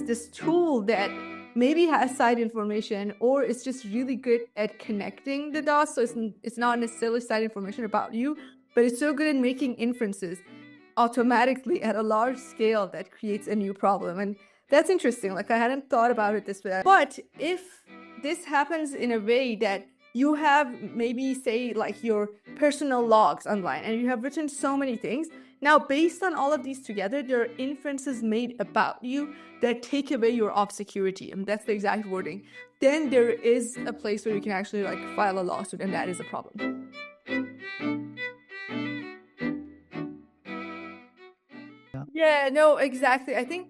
this tool that maybe has side information, or it's just really good at connecting the dots. So it's not necessarily side information about you, but it's so good at making inferences automatically at a large scale that creates a new problem. And that's interesting. Like, I hadn't thought about it this way. But if this happens in a way that you have maybe, say, like your personal logs online, and you have written so many things, now based on all of these together, there are inferences made about you that take away your off security. And that's the exact wording. Then there is a place where you can actually like file a lawsuit, and that is a problem. Yeah, no, exactly. I think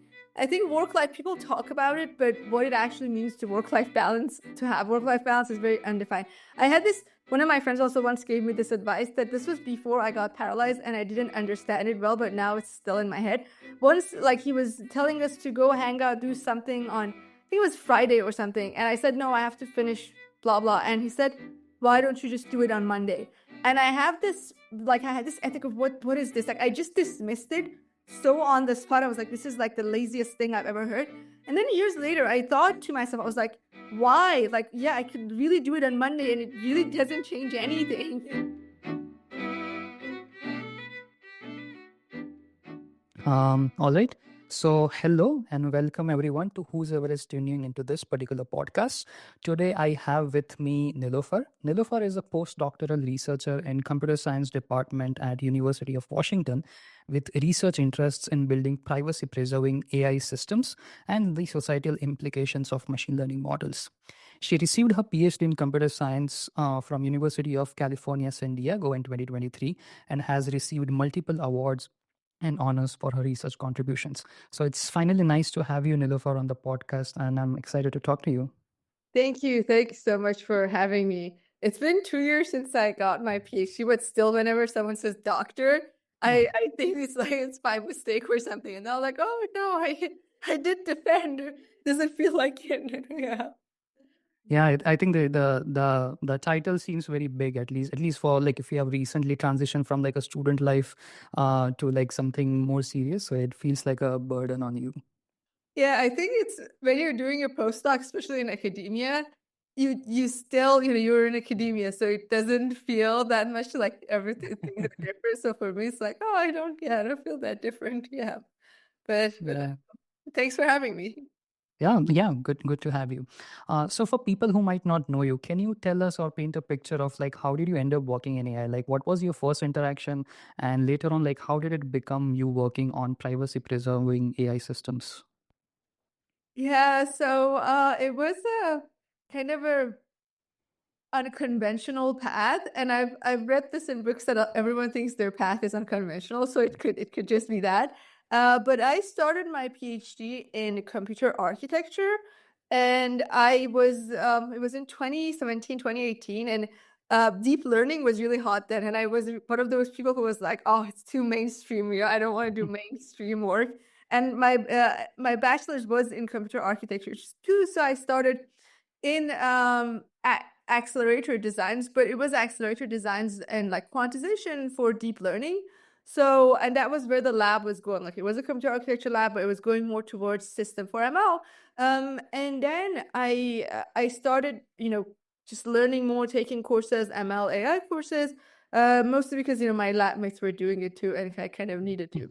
work-life, people talk about it, but what it actually means to work-life balance, to have work-life balance, is very undefined. I had this, one of my friends also once gave me this advice, that this was before I got paralyzed and I didn't understand it well, but now it's still in my head. Once, like, he was telling us to go hang out, do something on, I think it was Friday or something, and I said, no, I have to finish blah blah, and he said, why don't you just do it on Monday? And I have this, like, I had this ethic of what is this? Like, I just dismissed it so on the spot. I was like, this is like the laziest thing I've ever heard. And then years later, I thought to myself, I was like, why? Like, yeah, I could really do it on Monday and it really doesn't change anything. All right. So, hello and welcome everyone to whoever is tuning into this particular podcast. Today, I have with me Niloofar. Niloofar is a postdoctoral researcher in computer science department at University of Washington, with research interests in building privacy-preserving AI systems and the societal implications of machine learning models. She received her PhD in computer science from University of California, San Diego in 2023, and has received multiple awards and honors for her research contributions. So it's finally nice to have you, Niloofar, on the podcast, and I'm excited to talk to you. Thank you. Thank you so much for having me. It's been 2 years since I got my PhD, but still, whenever someone says doctor, I think it's like it's by mistake or something. And they're like, oh no, I did defend. Does it feel like it? Yeah. Yeah, I think the title seems very big, at least for like if you have recently transitioned from like a student life to like something more serious, so it feels like a burden on you. Yeah, I think it's when you're doing a postdoc, especially in academia, you still, you're in academia, so it doesn't feel that much like everything things are different. So for me, it's like, oh, I don't feel that different. Yeah. But Yeah. thanks for having me. Yeah, good to have you. So for people who might not know you, can you tell us or paint a picture of like how did you end up working in AI? Like what was your first interaction, and later on, like how did it become you working on privacy preserving AI systems? Yeah, so it was a kind of a unconventional path, and I've read this in books that everyone thinks their path is unconventional, so it could just be that. But I started my PhD in computer architecture, and I was it was in 2017, 2018, and deep learning was really hot then, and I was one of those people who was like, oh, it's too mainstream, I don't want to do mainstream work. And my bachelor's was in computer architecture too, so I started in accelerator designs, but it was accelerator designs and like quantization for deep learning. So, and that was where the lab was going. Like, it was a computer architecture lab, but it was going more towards system for ML. And then I started, just learning more, taking courses, ML AI courses, mostly because my lab mates were doing it too, and I kind of needed to.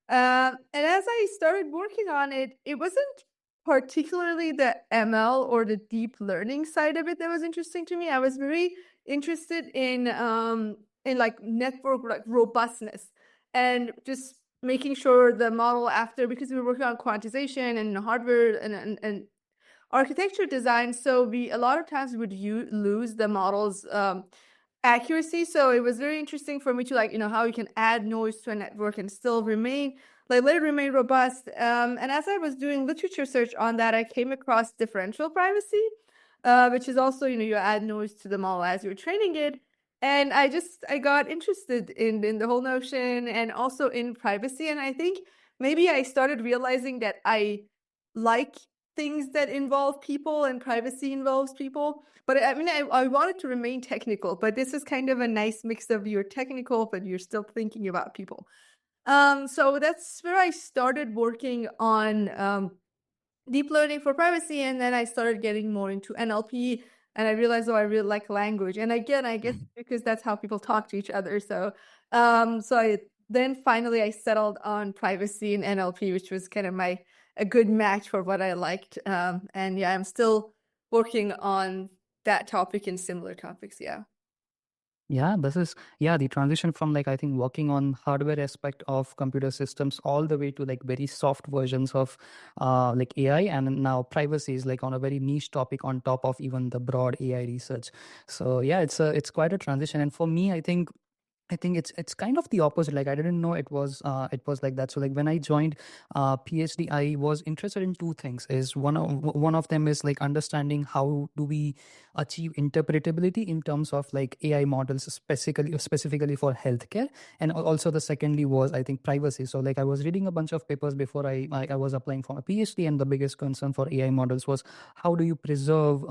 And as I started working on it, it wasn't particularly the ML or the deep learning side of it that was interesting to me. I was very interested in like network like robustness, and just making sure the model, after, because we were working on quantization and hardware and architecture design, so we a lot of times would lose the model's accuracy. So it was very interesting for me to, like, how you can add noise to a network and still let it remain robust. And as I was doing literature search on that, I came across differential privacy, which is also, you add noise to the model as you're training it. And I got interested in the whole notion, and also in privacy. And I think maybe I started realizing that I like things that involve people, and privacy involves people. But I mean, I wanted to remain technical, but this is kind of a nice mix of you're technical, but you're still thinking about people. So that's where I started working on deep learning for privacy, and then I started getting more into NLP, and I realized, oh, I really like language. And again, I guess because that's how people talk to each other. So, then finally I settled on privacy and NLP, which was kind of a good match for what I liked. And yeah, I'm still working on that topic and similar topics. Yeah. Yeah, the transition from like I think working on hardware aspect of computer systems all the way to like very soft versions of like AI, and now privacy is like on a very niche topic on top of even the broad AI research. So yeah, it's quite a transition. And for me, I think it's kind of the opposite. Like I didn't know it was like that. So like when I joined PhD, I was interested in two things. Is one of them is like understanding how do we achieve interpretability in terms of like AI models specifically for healthcare, and also the secondly was I think privacy. So like I was reading a bunch of papers before I was applying for a PhD, and the biggest concern for AI models was how do you preserve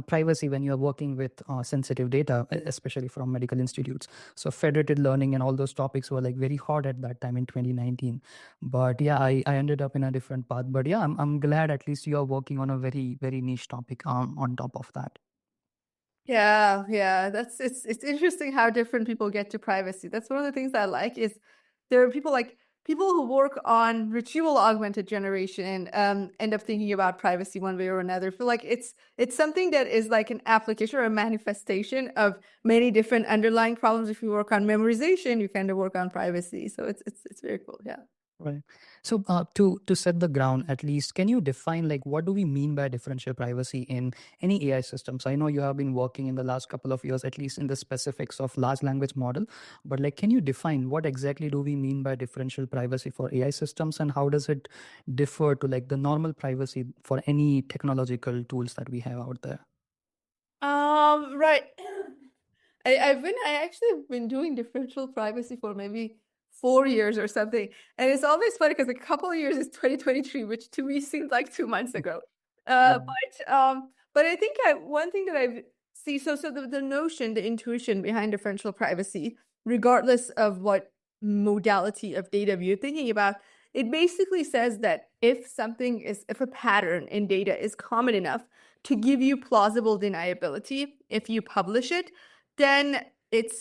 privacy when you're working with sensitive data, especially from medical institutes. So federated learning and all those topics were like very hot at that time in 2019. But yeah, I ended up in a different path. But yeah, I'm glad at least you are working on a very, very niche topic on top of that. Yeah. It's interesting how different people get to privacy. That's one of the things I like is there are people who work on retrieval augmented generation end up thinking about privacy one way or another. Feel like it's something that is like an application or a manifestation of many different underlying problems. If you work on memorization, you kind of work on privacy. So it's very cool. Yeah. Right. So to set the ground, at least, can you define like what do we mean by differential privacy in any AI systems? I know you have been working in the last couple of years, at least in the specifics of large language model, but like, can you define what exactly do we mean by differential privacy for AI systems, and how does it differ to like the normal privacy for any technological tools that we have out there? Right. I actually been doing differential privacy for maybe 4 years or something. And it's always funny because a couple of years is 2023, which to me seems like 2 months ago. Yeah. But I think one thing that I've see so the notion, the intuition behind differential privacy, regardless of what modality of data you're thinking about, it basically says that if a pattern in data is common enough to give you plausible deniability, if you publish it, then it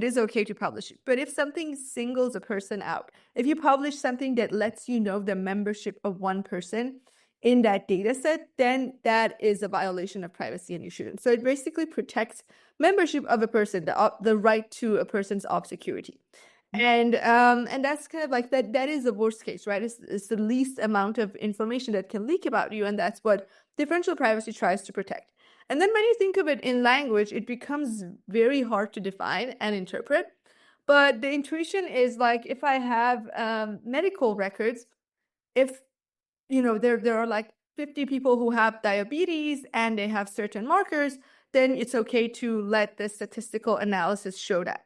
is okay to publish it. But if something singles a person out, if you publish something that lets you know the membership of one person in that data set, then that is a violation of privacy and you shouldn't. So it basically protects membership of a person, the right to a person's obscurity. And that's kind of like that is the worst case, right? It's the least amount of information that can leak about you, and that's what differential privacy tries to protect. And then when you think of it in language, it becomes very hard to define and interpret. But the intuition is like if I have medical records, if there are like 50 people who have diabetes and they have certain markers, then it's okay to let the statistical analysis show that.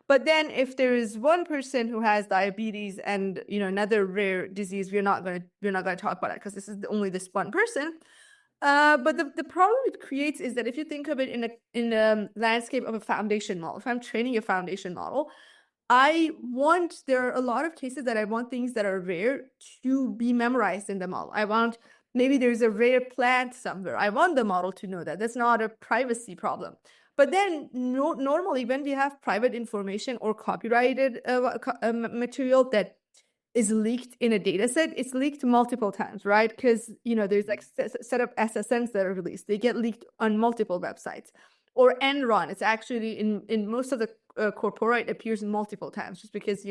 But then if there is one person who has diabetes and another rare disease, we're not gonna talk about it because this is only this one person. But the problem it creates is that if you think of it in a landscape of a foundation model, if I'm training a foundation model, there are a lot of cases that I want things that are rare to be memorized in the model. Maybe there's a rare plant somewhere. I want the model to know that. That's not a privacy problem. But then normally when we have private information or copyrighted material that is leaked in a data set, it's leaked multiple times, right? Because there's like set of SSNs that are released. They get leaked on multiple websites. Or Enron, it's actually in most of the corpora, it appears multiple times just because,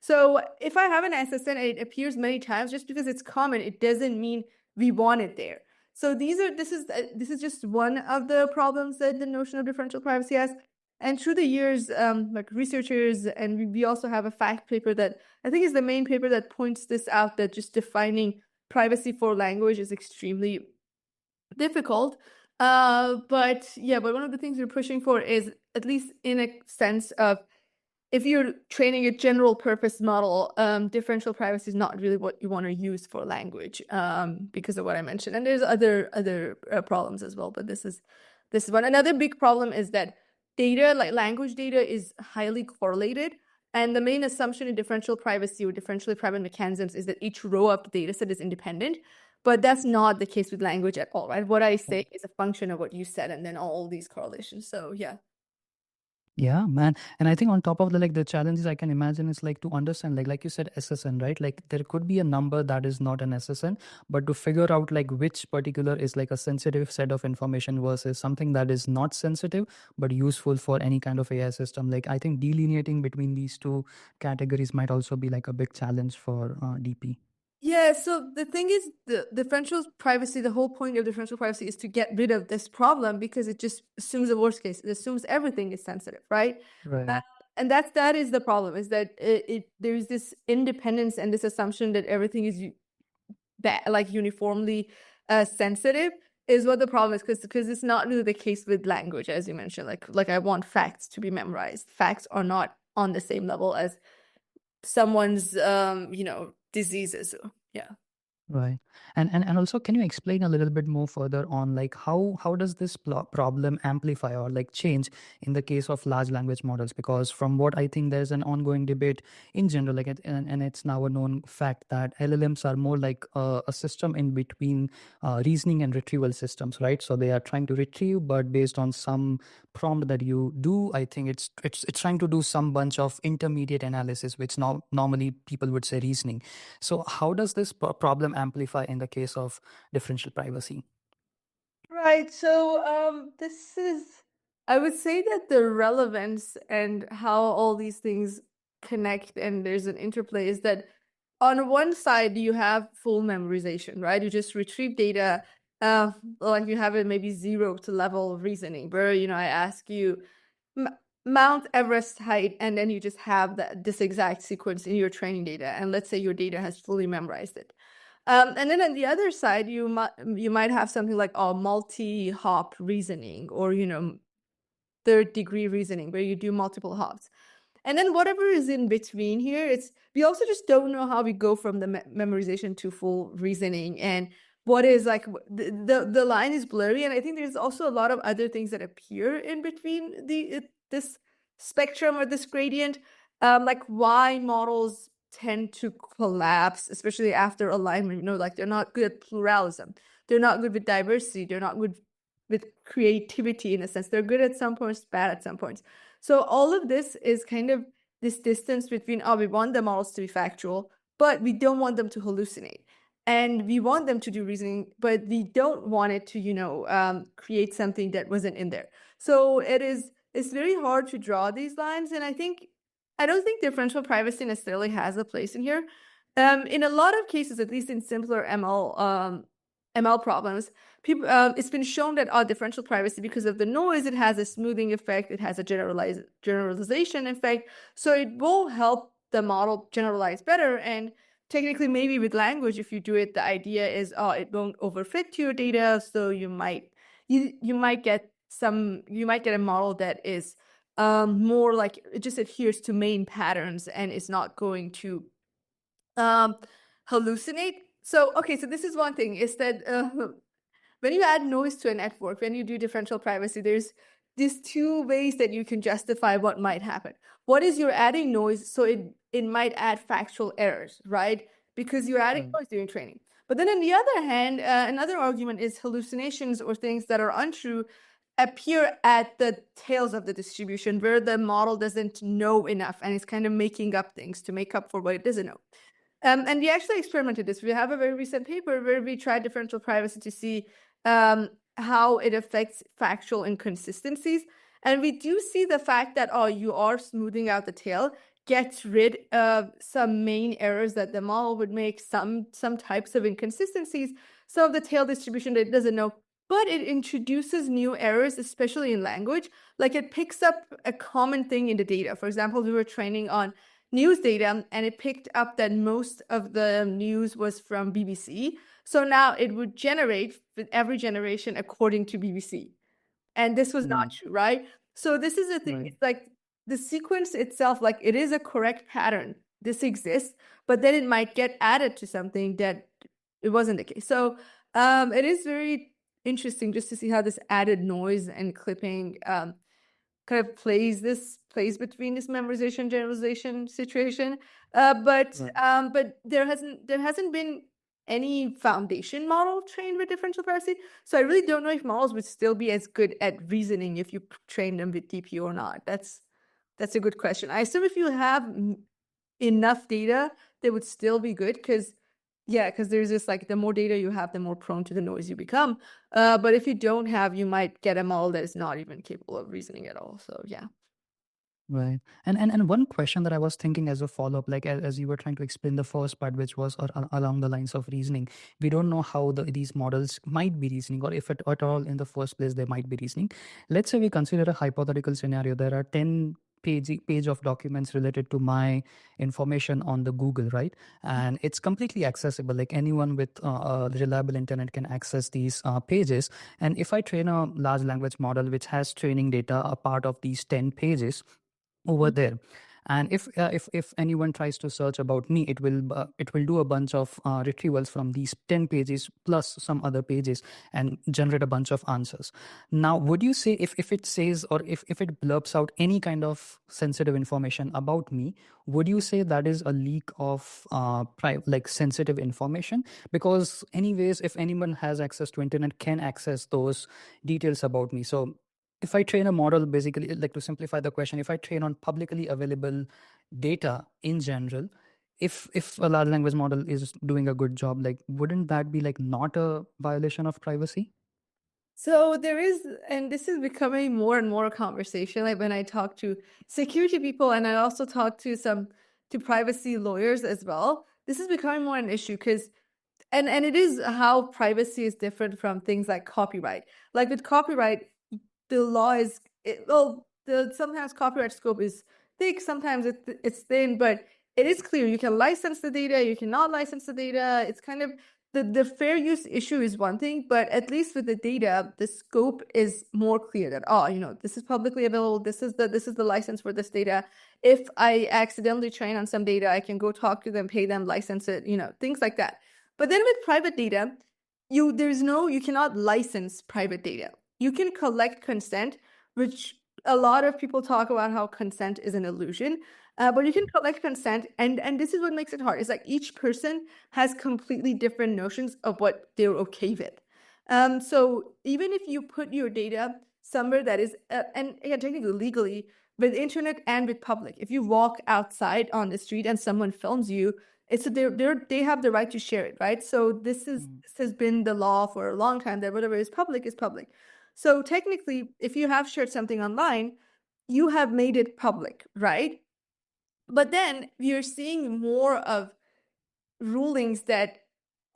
So if I have an SSN and it appears many times, just because it's common, it doesn't mean we want it there. So this is just one of the problems that the notion of differential privacy has. And through the years, like researchers, and we also have a fact paper that I think is the main paper that points this out, that just defining privacy for language is extremely difficult. But one of the things we're pushing for is, at least in a sense of, if you're training a general purpose model, differential privacy is not really what you want to use for language, because of what I mentioned. And there's other problems as well, but this is one. Another big problem is that data, like language data, is highly correlated. And the main assumption in differential privacy or differentially private mechanisms is that each row of the data set is independent. But that's not the case with language at all, right? What I say is a function of what you said, and then all these correlations. So yeah. Yeah, man. And I think on top of the challenges I can imagine is like to understand, like you said, SSN, right? Like there could be a number that is not an SSN, but to figure out like which particular is like a sensitive set of information versus something that is not sensitive but useful for any kind of AI system. Like I think delineating between these two categories might also be like a big challenge for DP. Yeah, so the thing is, the differential privacy, the whole point of differential privacy is to get rid of this problem because it just assumes the worst case. It assumes everything is sensitive, right? Right. And that is the problem, is that there's this independence and this assumption that everything is like uniformly sensitive is what the problem is, because it's not really the case with language, as you mentioned. Like I want facts to be memorized. Facts are not on the same level as someone's diseases. Yeah. Right. And also, can you explain a little bit more further on like how does this problem amplify or like change in the case of large language models? Because from what I think, there's an ongoing debate in general, like and it's now a known fact that LLMs are more like a system in between reasoning and retrieval systems, right? So they are trying to retrieve, but based on some prompt that you do, I think it's trying to do some bunch of intermediate analysis, which now normally people would say reasoning. So, how does this problem amplify in the case of differential privacy? Right. So this is, I would say that the relevance and how all these things connect and there's an interplay is that on one side you have full memorization, right? You just retrieve data, like you have it maybe 0 to level reasoning, where I ask you Mount Everest height, and then you just have this exact sequence in your training data, and let's say your data has fully memorized it. And then on the other side, you might have something like multi-hop reasoning, or third degree reasoning, where you do multiple hops. And then whatever is in between here, we also just don't know how we go from the memorization to full reasoning, and what is like the line is blurry. And I think there's also a lot of other things that appear in between this spectrum or this gradient, like why models tend to collapse, especially after alignment. Like they're not good at pluralism, they're not good with diversity, they're not good with creativity in a sense. They're good at some points, bad at some points. So all of this is kind of this distance between, we want the models to be factual, but we don't want them to hallucinate. And we want them to do reasoning, but we don't want it to, create something that wasn't in there. So it's very hard to draw these lines. And I don't think differential privacy necessarily has a place in here. In a lot of cases, at least in simpler ML problems, people, it's been shown that differential privacy, because of the noise, it has a smoothing effect, it has a generalization effect, so it will help the model generalize better. And technically, maybe with language, if you do it, the idea is it won't overfit your data, so you might get a model that is more like it just adheres to main patterns and is not going to hallucinate. So this is one thing, is that when you add noise to a network, when you do differential privacy, there's these two ways that you can justify what might happen. What is, you're adding noise, so it might add factual errors, right? Because you're adding noise during training. But then on the other hand, another argument is hallucinations or things that are untrue appear at the tails of the distribution, where the model doesn't know enough and it's kind of making up things to make up for what it doesn't know. And we actually experimented this. We have a very recent paper where we tried differential privacy to see how it affects factual inconsistencies. And we do see the fact that, you are smoothing out the tail, gets rid of some main errors that the model would make, some types of inconsistencies, some of the tail distribution that it doesn't know, but it introduces new errors, especially in language. Like it picks up a common thing in the data. For example, we were training on news data, and it picked up that most of the news was from BBC. So now it would generate with every generation according to BBC. And this was not true, right? So this is the thing. Right. It's like the sequence itself, like it is a correct pattern. This exists, but then it might get added to something that it wasn't the case. So it is very interesting just to see how this added noise and clipping kind of plays between this memorization generalization situation. But there hasn't been any foundation model trained with differential privacy. So I really don't know if models would still be as good at reasoning if you train them with DPU or not. That's a good question. I assume if you have enough data, they would still be good because there's this like the more data you have, the more prone to the noise you become. But if you don't have, you might get a model that is not even capable of reasoning at all. So yeah. Right. And one question that I was thinking as a follow-up, like as you were trying to explain the first part, which was along the lines of reasoning, we don't know how these models might be reasoning, or if at all in the first place they might be reasoning. Let's say we consider a hypothetical scenario. There are 10 page of documents related to my information on the Google, right? And it's completely accessible. Like anyone with a reliable internet can access these pages. And if I train a large language model which has training data a part of these 10 pages over there, and if anyone tries to search about me, it will do a bunch of retrievals from these 10 pages plus some other pages and generate a bunch of answers. Now, would you say if it says, or if it blurps out any kind of sensitive information about me, would you say that is a leak of like sensitive information? Because anyways, if anyone has access to internet can access those details about me. So if I train a model, basically, like to simplify the question, if I train on publicly available data in general, if a large language model is doing a good job, like wouldn't that be like not a violation of privacy? So there is, and this is becoming more and more a conversation. Like when I talk to security people, and I also talk to privacy lawyers as well, this is becoming more an issue because, and it is how privacy is different from things like copyright. Like with copyright, the law is sometimes copyright scope is thick, sometimes it's thin, but it is clear you can license the data, you cannot license the data. It's kind of the fair use issue is one thing, but at least with the data, the scope is more clear that, this is publicly available, this is the license for this data. If I accidentally train on some data, I can go talk to them, pay them, license it, things like that. But then with private data, you cannot license private data. You can collect consent, which a lot of people talk about how consent is an illusion. But you can collect consent, and this is what makes it hard. It's like each person has completely different notions of what they're okay with. So even if you put your data somewhere that is, and again, technically legally, with internet and with public, if you walk outside on the street and someone films you, they have the right to share it, right? So this has been the law for a long time, that whatever is public is public. So technically, if you have shared something online, you have made it public, right? But then you're seeing more of rulings that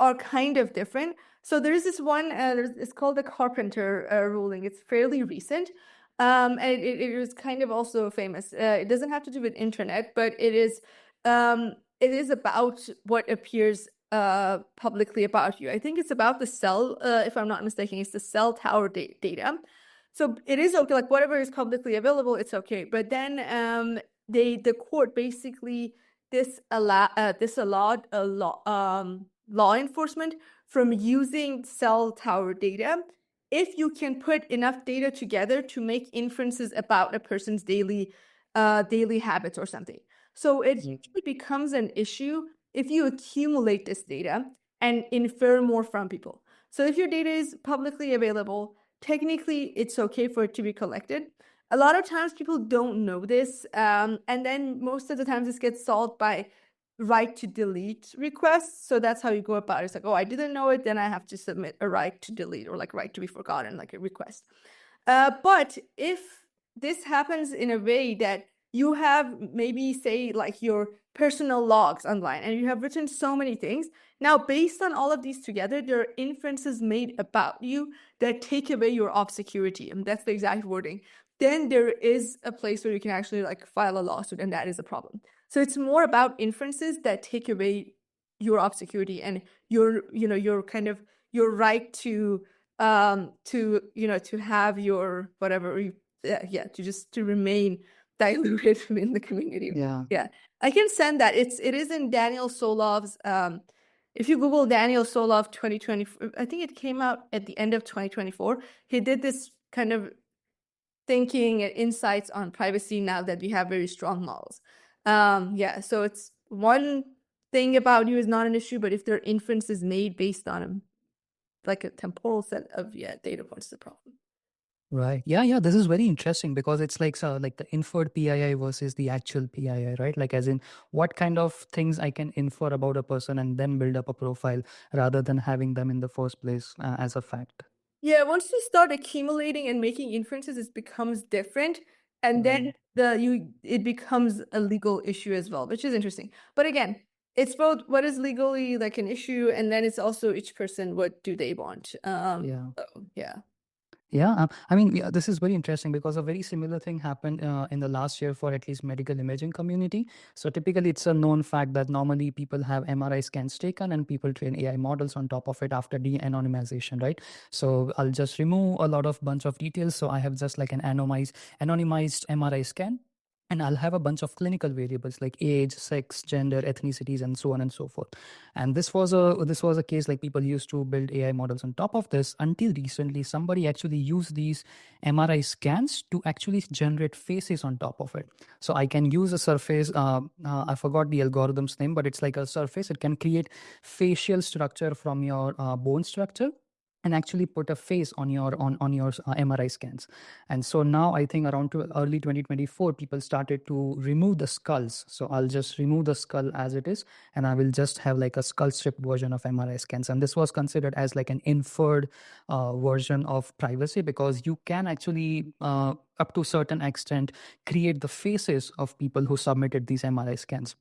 are kind of different. So there's this one, it's called the Carpenter ruling. It's fairly recent. And it was kind of also famous. It doesn't have to do with internet, but it is about what appears publicly about you. I think it's about the cell, if I'm not mistaken, it's the cell tower data. So it is okay, like whatever is publicly available, it's okay. But then the court basically disallowed law enforcement from using cell tower data if you can put enough data together to make inferences about a person's daily habits or something. So it usually becomes an issue if you accumulate this data and infer more from people. So if your data is publicly available, technically it's okay for it to be collected. A lot of times people don't know this, and then most of the times this gets solved by right to delete requests. So that's how you go about it. It's like, oh, I didn't know it, then I have to submit a right to delete, or like right to be forgotten, like a request. But if this happens in a way that you have maybe, say, like your personal logs online, and you have written so many things, now based on all of these together, there are inferences made about you that take away your off security, and that's the exact wording. Then there is a place where you can actually like file a lawsuit, and that is a problem. So it's more about inferences that take away your off security and your kind of your right to have your whatever, to remain diluted in the community. Yeah. I can send that. It is in Daniel Solov's if you Google Daniel Solov 2020, I think it came out at the end of 2024. He did this kind of thinking and insights on privacy now that we have very strong models. So it's one thing about you is not an issue, but if their inference is made based on like a temporal set of data points, is the problem. Right. Yeah, yeah. This is very interesting because it's like the inferred PII versus the actual PII, right? Like as in what kind of things I can infer about a person and then build up a profile rather than having them in the first place as a fact. Yeah, once you start accumulating and making inferences, it becomes different, and then it becomes a legal issue as well, which is interesting. But again, it's both what is legally like an issue, and then it's also each person, what do they want. Yeah. So, yeah. Yeah, I mean, yeah, this is very interesting because a very similar thing happened in the last year for at least medical imaging community. So typically, it's a known fact that normally people have MRI scans taken and people train AI models on top of it after de-anonymization, right? So I'll just remove a lot of bunch of details. So I have just like an anonymized MRI scan. And I'll have a bunch of clinical variables like age, sex, gender, ethnicities, and so on and so forth. And this was a case like people used to build AI models on top of this until recently somebody actually used these MRI scans to actually generate faces on top of it. So I can use a surface. I forgot the algorithm's name, but it's like a surface. It can create facial structure from your bone structure and actually put a face on your MRI scans. And so now I think around early 2024, people started to remove the skulls. So I'll just remove the skull as it is, and I will just have like a skull stripped version of MRI scans. And this was considered as like an inferred version of privacy because you can actually, up to a certain extent, create the faces of people who submitted these MRI scans.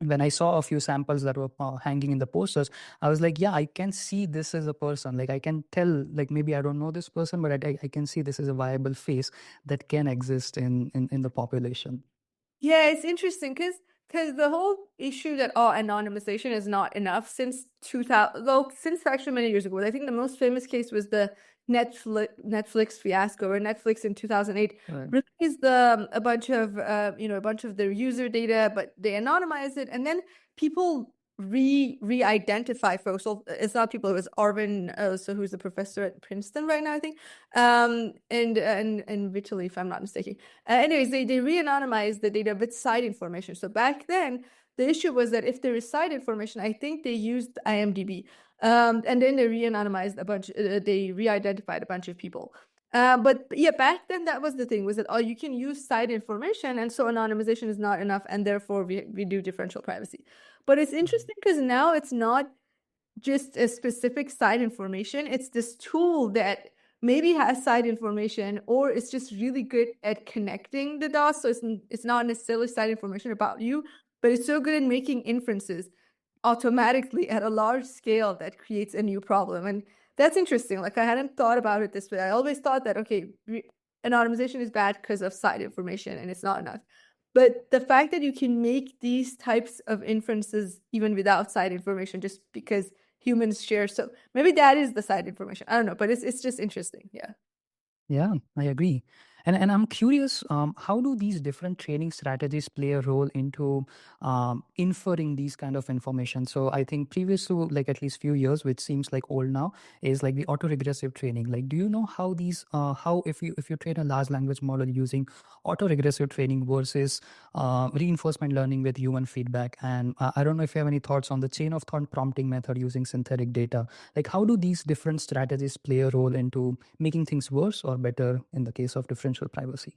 When I saw a few samples that were hanging in the posters, I was like, yeah, I can see this as a person. Like I can tell, like maybe I don't know this person, but I can see this is a viable face that can exist in the population. Yeah, it's interesting because the whole issue that anonymization is not enough since 2000, well, since actually many years ago. I think the most famous case was the Netflix fiasco, where Netflix in 2008 Right. released a bunch of a bunch of their user data, but they anonymized it, and then people re-identify folks. So it's not people; it was Arvin, so who's the professor at Princeton right now, I think, and Vitaly, if I'm not mistaken. Anyways, they re-anonymized the data with side information. So back then, the issue was that if there is side information, I think they used IMDb, and then they re-anonymized a bunch. They re-identified a bunch of people. But yeah, back then that was the thing, was that you can use side information, and so anonymization is not enough, and therefore we do differential privacy. But it's interesting because now it's not just a specific side information. It's this tool that maybe has side information, or it's just really good at connecting the dots. So it's not necessarily side information about you, but it's so good at making inferences automatically at a large scale that creates a new problem. And that's interesting. Like I hadn't thought about it this way. I always thought that, okay, anonymization is bad because of side information and it's not enough. But the fact that you can make these types of inferences even without side information just because humans share, so maybe that is the side information. I don't know, but it's just interesting. Yeah. Yeah, I agree. And I'm curious, how do these different training strategies play a role into inferring these kind of information? So I think previous to like at least few years, which seems like old now, is like the auto-regressive training. Like, do you know how these how if you train a large language model using auto-regressive training versus reinforcement learning with human feedback? And I don't know if you have any thoughts on the chain of thought prompting method using synthetic data. Like, how do these different strategies play a role into making things worse or better in the case of differential privacy?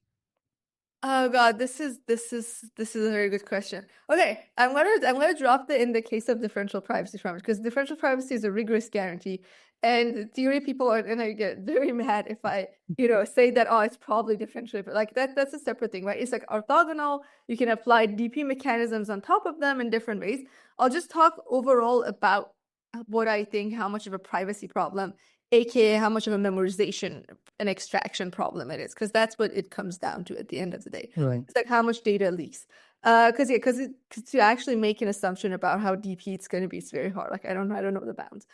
Oh God, this is a very good question. Okay, I'm gonna drop in the case of differential privacy from it, because differential privacy is a rigorous guarantee, and in theory people are gonna get very mad if I say that, oh, it's probably differential, but like that's a separate thing, right? It's like orthogonal. You can apply DP mechanisms on top of them in different ways. I'll just talk overall about what I think, how much of a privacy problem, aka how much of a memorization and extraction problem it is, because that's what it comes down to at the end of the day. Right. It's like how much data leaks. Because to actually make an assumption about how DP it's going to be, it's very hard. Like I don't know the bounds.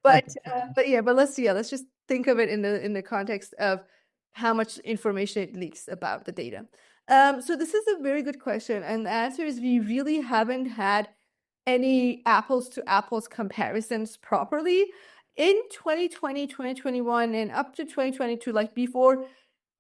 But let's just think of it in the context of how much information it leaks about the data. So this is a very good question, and the answer is we really haven't had any apples to apples comparisons properly in 2020, 2021, and up to 2022, like before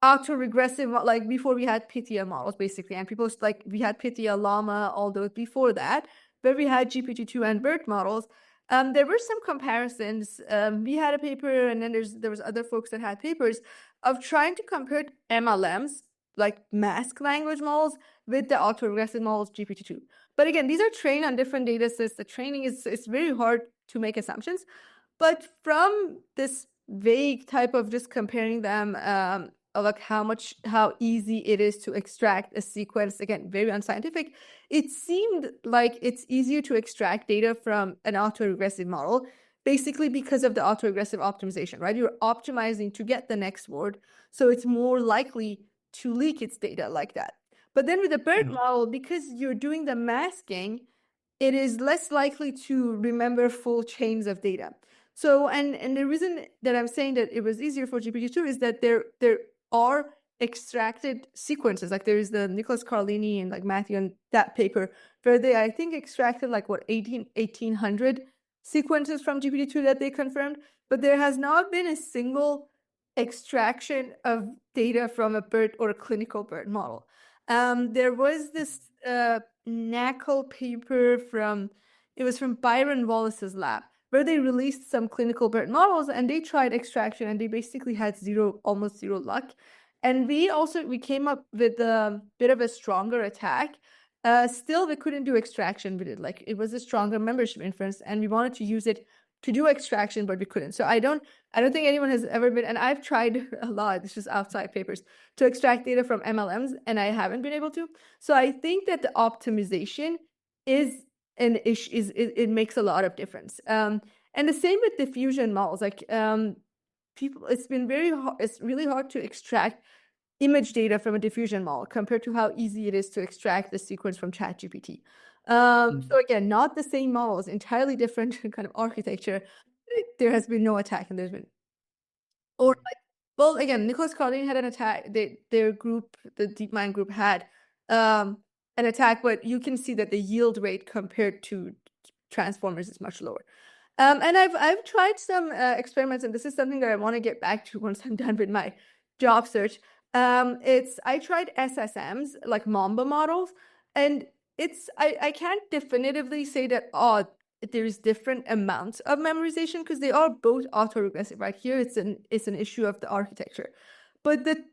auto-regressive, like before we had Pythia models, basically, and people like we had Pythia, Llama, all those before that. where we had GPT-2 and BERT models, there were some comparisons. We had a paper, and then there was other folks that had papers of trying to compare MLMs, like mask language models, with the auto-regressive models GPT-2. But again, these are trained on different data sets. The training it's very hard to make assumptions. But from this vague type of just comparing them, like how easy it is to extract a sequence, again, very unscientific, it seemed like it's easier to extract data from an autoregressive model, basically because of the autoregressive optimization, right? You're optimizing to get the next word, so it's more likely to leak its data like that. But then with the BERT model, because you're doing the masking, it is less likely to remember full chains of data. So, and the reason that I'm saying that it was easier for GPT-2 is that there are extracted sequences. Like there is the Nicholas Carlini and like Matthew and that paper where they, I think, extracted like what, 1,800 sequences from GPT-2 that they confirmed, but there has not been a single extraction of data from a BERT or a clinical BERT model. There was this NACL paper it was from Byron Wallace's lab, where they released some clinical BERT models and they tried extraction and they basically had almost zero luck. And we came up with a bit of a stronger attack. Still, we couldn't do extraction with it. Like it was a stronger membership inference, and we wanted to use it to do extraction, but we couldn't. So I don't think anyone has ever been, and I've tried a lot, it's just outside papers, to extract data from MLMs, and I haven't been able to. So I think that the optimization is an issue, it makes a lot of difference. And the same with diffusion models. Like it's been it's really hard to extract image data from a diffusion model compared to how easy it is to extract the sequence from ChatGPT. So again, not the same models, entirely different kind of architecture. There has been no attack, and there's been, or like, well, again, Nicholas Carlini had an attack. Their group, the DeepMind group, had an attack, but you can see that the yield rate compared to transformers is much lower. And I've tried some experiments, and this is something that I want to get back to once I'm done with my job search. I tried SSMs, like Mamba models, and I can't definitively say that there's different amounts of memorization because they are both autoregressive. Right here, it's an issue of the architecture, but the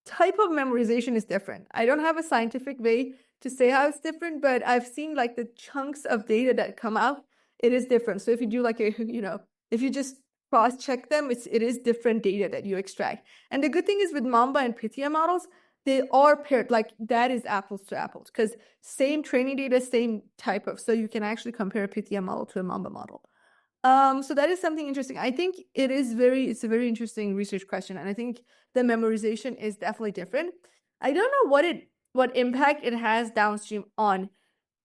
type of memorization is different. I don't have a scientific way to say how it's different, but I've seen like the chunks of data that come out, it is different. So if you do like if you just cross-check them, it is different data that you extract. And the good thing is with Mamba and Pythia models, they are paired, like that is apples to apples, because same training data, same type of, so you can actually compare a Pythia model to a Mamba model. So that is something interesting. I think it's a very interesting research question, and I think the memorization is definitely different. I don't know what impact it has downstream on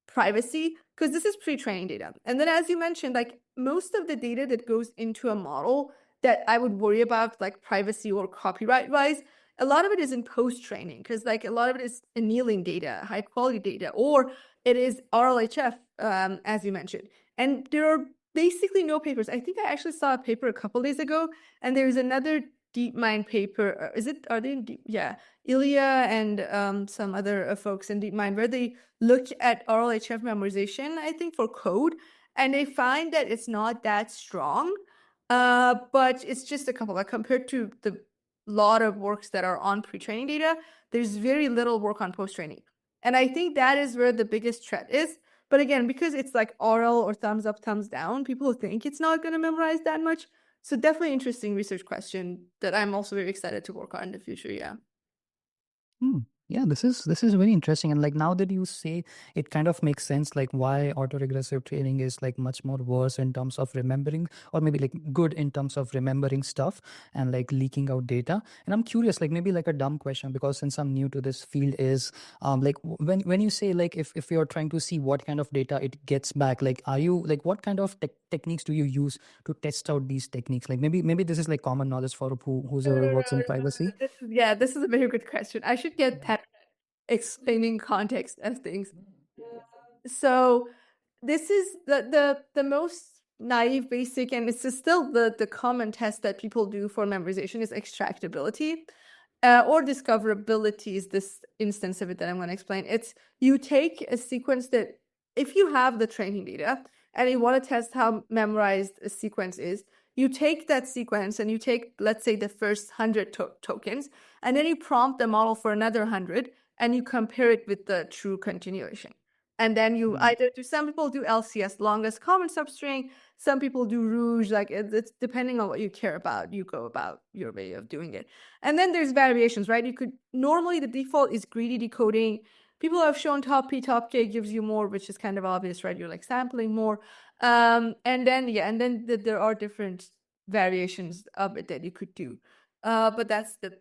privacy, because this is pre-training data. And then as you mentioned, like most of the data that goes into a model that I would worry about, like privacy or copyright wise, a lot of it is in post-training, because like a lot of it is annealing data, high quality data, or it is RLHF, as you mentioned. And there are basically no papers. I think I actually saw a paper a couple days ago, and there's another DeepMind paper. Are they in yeah, Ilya and some other folks in DeepMind, where they looked at RLHF memorization, I think, for code, and they find that it's not that strong, but it's just a couple. Like compared to the lot of works that are on pre-training data, there's very little work on post-training. And I think that is where the biggest threat is. But again, because it's like oral or thumbs up, thumbs down, people think it's not going to memorize that much. So definitely interesting research question that I'm also very excited to work on in the future. Yeah. Yeah, this is very interesting. And like now that you say, it kind of makes sense like why autoregressive training is like much more worse in terms of remembering, or maybe like good in terms of remembering stuff and like leaking out data. And I'm curious, like maybe like a dumb question, because since I'm new to this field, is like when you say like if you're trying to see what kind of data it gets back, like are you like what kind of techniques do you use to test out these techniques? Like maybe this is like common knowledge for who's ever works in privacy. This is a very good question. I should get that explaining context of things. So this is the most naive, basic, and it's still the common test that people do for memorization is extractability, or discoverability is this instance of it that I'm going to explain. It's you take a sequence that if you have the training data and you want to test how memorized a sequence is, you take that sequence and you take, let's say, the first 100 tokens, and then you prompt the model for another 100, and you compare it with the true continuation. And then you either do, some people do LCS, longest common substring, some people do Rouge, like it's depending on what you care about, you go about your way of doing it. And then there's variations, right? You could, normally the default is greedy decoding. People have shown top P, top K gives you more, which is kind of obvious, right? You're like sampling more. And then there are different variations of it that you could do. But that's the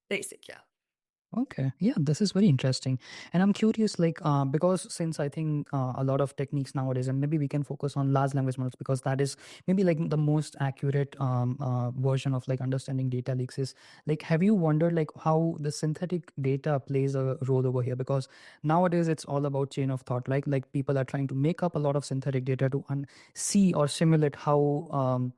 basic, yeah. Okay, yeah, this is very interesting, and I'm curious, like, because since I think a lot of techniques nowadays, and maybe we can focus on large language models because that is maybe like the most accurate version of like understanding data leaks. Is like, have you wondered like how the synthetic data plays a role over here? Because nowadays it's all about chain of thought, like people are trying to make up a lot of synthetic data to see or simulate how.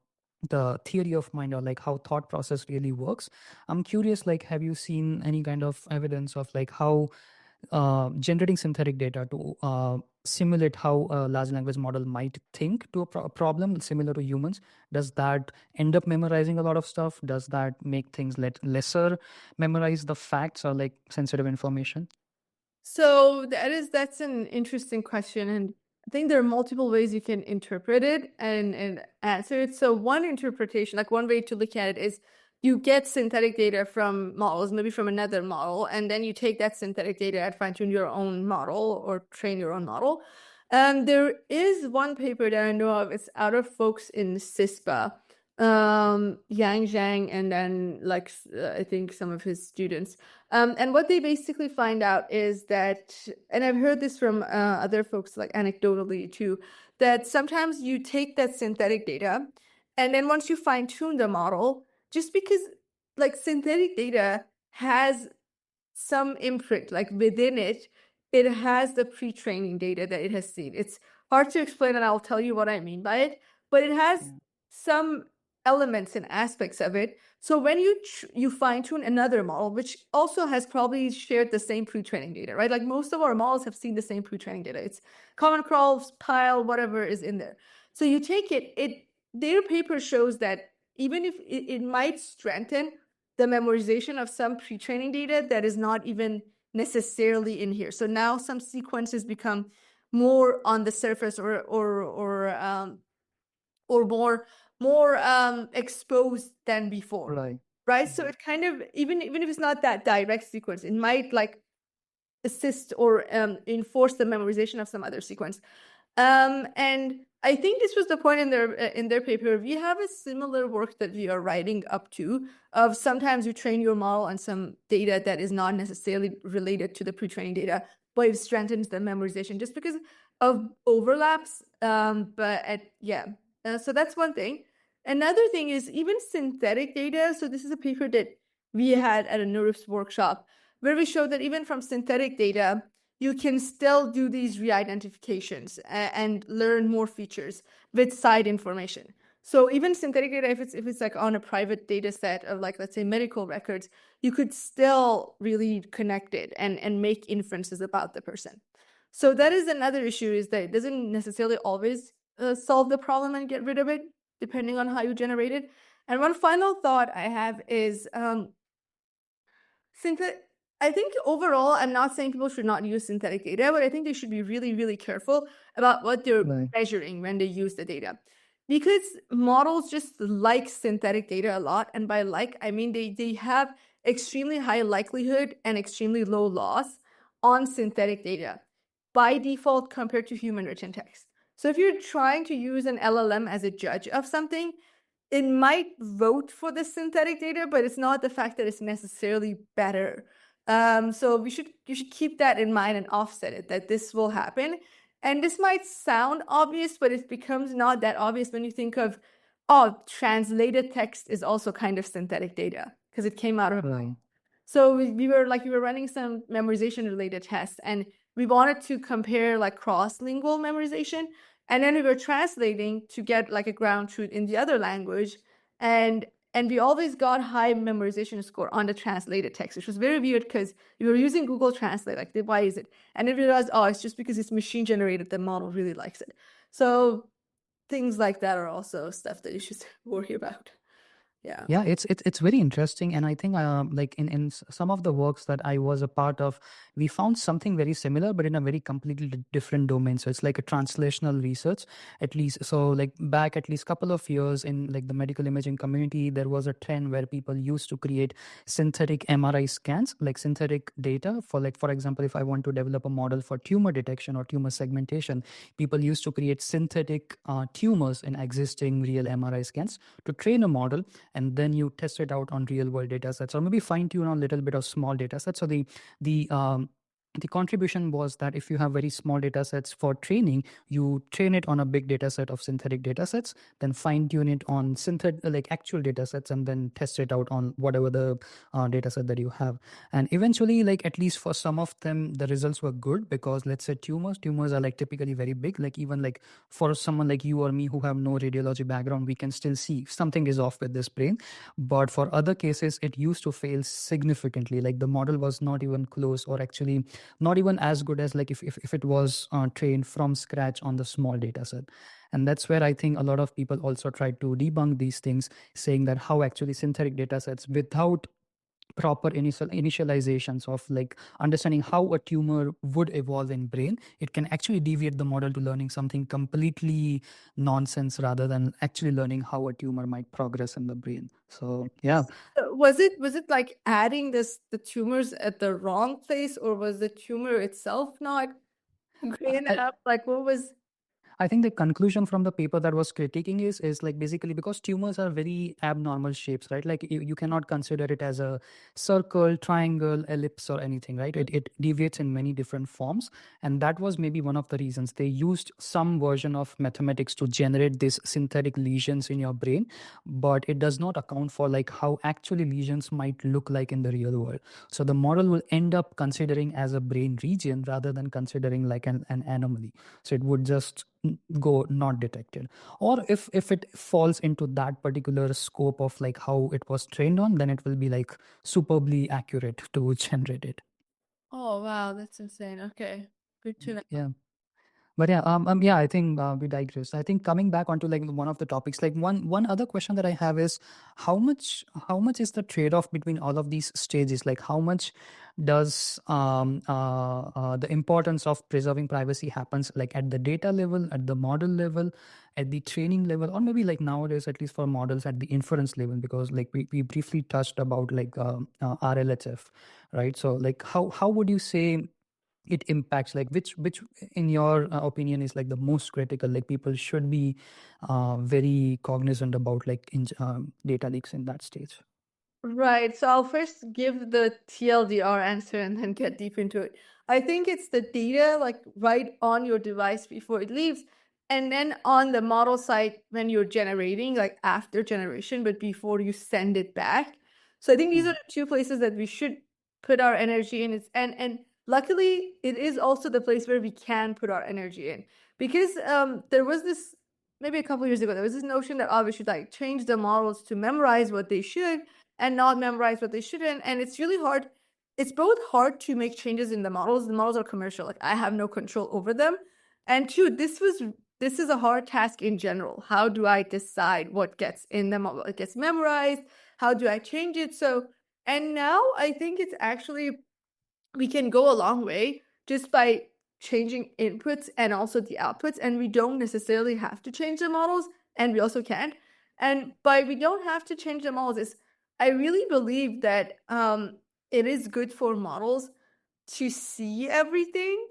The theory of mind or like how thought process really works. I'm curious, like, have you seen any kind of evidence of like how generating synthetic data to simulate how a large language model might think to a problem similar to humans? Does that end up memorizing a lot of stuff? Does that make things lesser memorize the facts or like sensitive information? So that's an interesting question, and I think there are multiple ways you can interpret it and answer it. So one interpretation, like one way to look at it, is you get synthetic data from models, maybe from another model, and then you take that synthetic data and fine-tune your own model or train your own model. There is one paper that I know of, it's out of folks in CISPA, Yang Zhang, and then like I think some of his students. And what they basically find out is that, and I've heard this from other folks like anecdotally too, that sometimes you take that synthetic data and then once you fine tune the model, just because like synthetic data has some imprint, like within it, it has the pre-training data that it has seen. It's hard to explain, and I'll tell you what I mean by it, but it has some elements and aspects of it. So when you fine-tune another model, which also has probably shared the same pre-training data, right? Like most of our models have seen the same pre-training data. It's Common Crawl, Pile, whatever is in there. So you take it, their paper shows that even if it might strengthen the memorization of some pre-training data that is not even necessarily in here. So now some sequences become more on the surface or more exposed than before. Right. So it kind of, even if it's not that direct sequence, it might like assist or enforce the memorization of some other sequence. And I think this was the point in their paper. We have a similar work that we are writing up to, of sometimes you train your model on some data that is not necessarily related to the pre-training data, but it strengthens the memorization just because of overlaps. So that's one thing. Another thing is even synthetic data. So this is a paper that we had at a Niloofar workshop where we showed that even from synthetic data, you can still do these re-identifications and learn more features with side information. So even synthetic data, if it's like on a private data set of like, let's say medical records, you could still really connect it and make inferences about the person. So that is another issue, is that it doesn't necessarily always solve the problem and get rid of it, depending on how you generate it. And one final thought I have is, I think overall, I'm not saying people should not use synthetic data, but I think they should be really, really careful about what they're measuring when they use the data. Because models just like synthetic data a lot. And by like, I mean they have extremely high likelihood and extremely low loss on synthetic data by default compared to human written text. So if you're trying to use an LLM as a judge of something, it might vote for the synthetic data, but it's not the fact that it's necessarily better. So you should keep that in mind and offset it, that this will happen. And this might sound obvious, but it becomes not that obvious when you think of, oh, translated text is also kind of synthetic data because it came out of. So we were running some memorization related tests, and we wanted to compare like cross-lingual memorization. And then we were translating to get like a ground truth in the other language. And And we always got high memorization score on the translated text, which was very weird because we were using Google Translate, like, why is it? And then we realized, oh, it's just because it's machine generated, the model really likes it. So things like that are also stuff that you should worry about. Yeah. Yeah, it's very interesting, and I think like in some of the works that I was a part of, we found something very similar, but in a very completely different domain. So it's like a translational research, at least. So like back at least couple of years in like the medical imaging community, there was a trend where people used to create synthetic MRI scans, like synthetic data for, like, for example, if I want to develop a model for tumor detection or tumor segmentation, people used to create synthetic tumors in existing real MRI scans to train a model, and then you test it out on real world data sets, or maybe fine tune on a little bit of small data sets. So the contribution was that if you have very small data sets for training, you train it on a big data set of synthetic data sets, then fine tune it on like actual data sets, and then test it out on whatever the data set that you have. And eventually, like at least for some of them, the results were good, because let's say tumors are like typically very big. Like even like for someone like you or me who have no radiology background, we can still see something is off with this brain. But for other cases, it used to fail significantly. Like the model was not even close, or actually not even as good as like if it was trained from scratch on the small data set. And that's where I think a lot of people also try to debunk these things, saying that how actually synthetic data sets without proper initializations of like understanding how a tumor would evolve in brain, it can actually deviate the model to learning something completely nonsense, rather than actually learning how a tumor might progress in the brain. So yeah. Was it like adding the tumors at the wrong place, or was the tumor itself not good enough? Like, what was? I think the conclusion from the paper that was critiquing is like basically because tumors are very abnormal shapes, right? Like you cannot consider it as a circle, triangle, ellipse, or anything, right? It deviates in many different forms. And that was maybe one of the reasons they used some version of mathematics to generate these synthetic lesions in your brain, but it does not account for like how actually lesions might look like in the real world. So the model will end up considering as a brain region rather than considering like an anomaly. So it would just go not detected. Or if it falls into that particular scope of like how it was trained on, then it will be like superbly accurate to generate it. Oh wow, that's insane. Okay, good to know. Yeah. But yeah, yeah, I think we digress. I think coming back onto like one of the topics, like one other question that I have is how much is the trade-off between all of these stages? Like how much does the importance of preserving privacy happens like at the data level, at the model level, at the training level, or maybe like nowadays, at least for models, at the inference level? Because like we briefly touched about like RLHF, right? So like how would you say it impacts, like which in your opinion is like the most critical, like people should be very cognizant about like data leaks in that stage? Right. So I'll first give the TLDR answer and then get deep into it. I think it's the data like right on your device before it leaves, and then on the model side when you're generating, like after generation, but before you send it back. So I think these are the two places that we should put our energy in. And luckily it is also the place where we can put our energy in, because there was this maybe a couple years ago, there was this notion that we should like change the models to memorize what they should and not memorize what they shouldn't. And it's really hard. It's both hard to make changes in the models. The models are commercial. Like I have no control over them. And two, this is a hard task in general. How do I decide what gets in the model? It gets memorized. How do I change it? So, and now I think it's actually, we can go a long way just by changing inputs and also the outputs, and we don't necessarily have to change the models, and we also can. And by we don't have to change the models is, I really believe that it is good for models to see everything.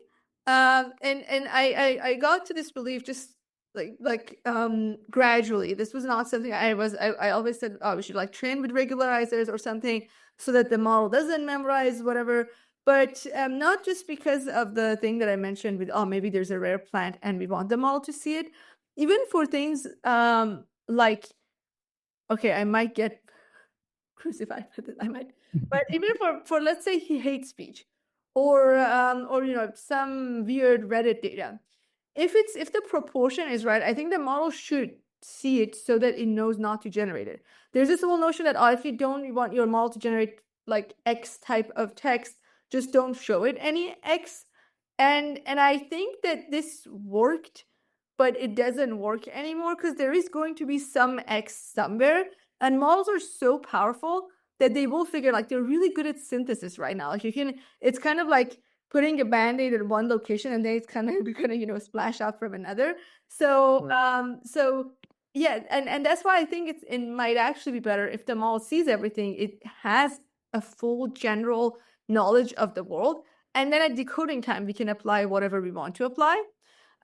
And I got to this belief just like gradually. This was not something I always said, oh, we should like train with regularizers or something so that the model doesn't memorize whatever. But not just because of the thing that I mentioned with, oh, maybe there's a rare plant and we want the model to see it. Even for things like, okay, I might get crucified with it, I might. But even for let's say he hates speech, or some weird Reddit data. If the proportion is right, I think the model should see it so that it knows not to generate it. There's this whole notion that if you don't want your model to generate like X type of text, just don't show it any X. And I think that this worked, but it doesn't work anymore because there is going to be some X somewhere. And models are so powerful that they will figure, like, they're really good at synthesis right now. Like, it's kind of like putting a band-aid at one location and then it's kind of gonna, splash out from another. So, yeah, and that's why I think it might actually be better if the model sees everything. It has a full general knowledge of the world, and then at decoding time, we can apply whatever we want to apply.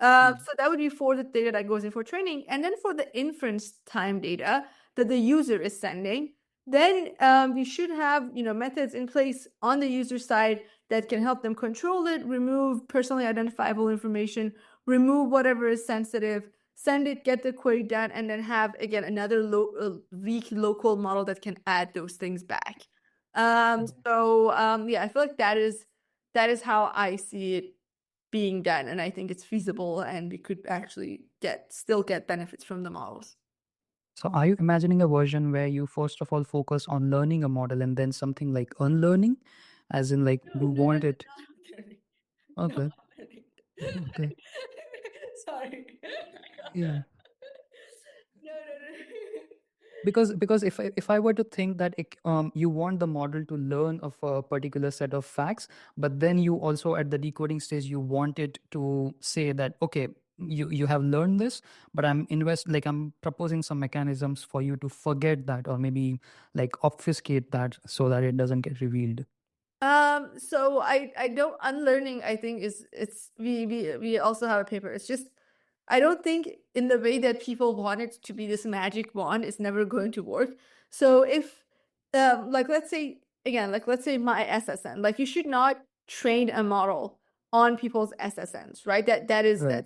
So that would be for the data that goes in for training. And then for the inference time data that the user is sending, then we should have methods in place on the user side that can help them control it, remove personally identifiable information, remove whatever is sensitive, send it, get the query done, and then have, again, another weak local model that can add those things back. Yeah, I feel like that is how I see it being done, and I think it's feasible, and we could actually still get benefits from the models. So are you imagining a version where you first of all focus on learning a model and then something like unlearning, as in like you want it? Okay. Okay. Sorry. Yeah. No. Because if I were to think that you want the model to learn of a particular set of facts, but then you also at the decoding stage you want it to say that, okay, you have learned this, but I'm proposing some mechanisms for you to forget that, or maybe like obfuscate that so that it doesn't get revealed. So I don't unlearning, I think we also have a paper. It's just I don't think in the way that people want it to be this magic wand, it's never going to work. So if like let's say my SSN, like you should not train a model on people's SSNs, right? That is Right.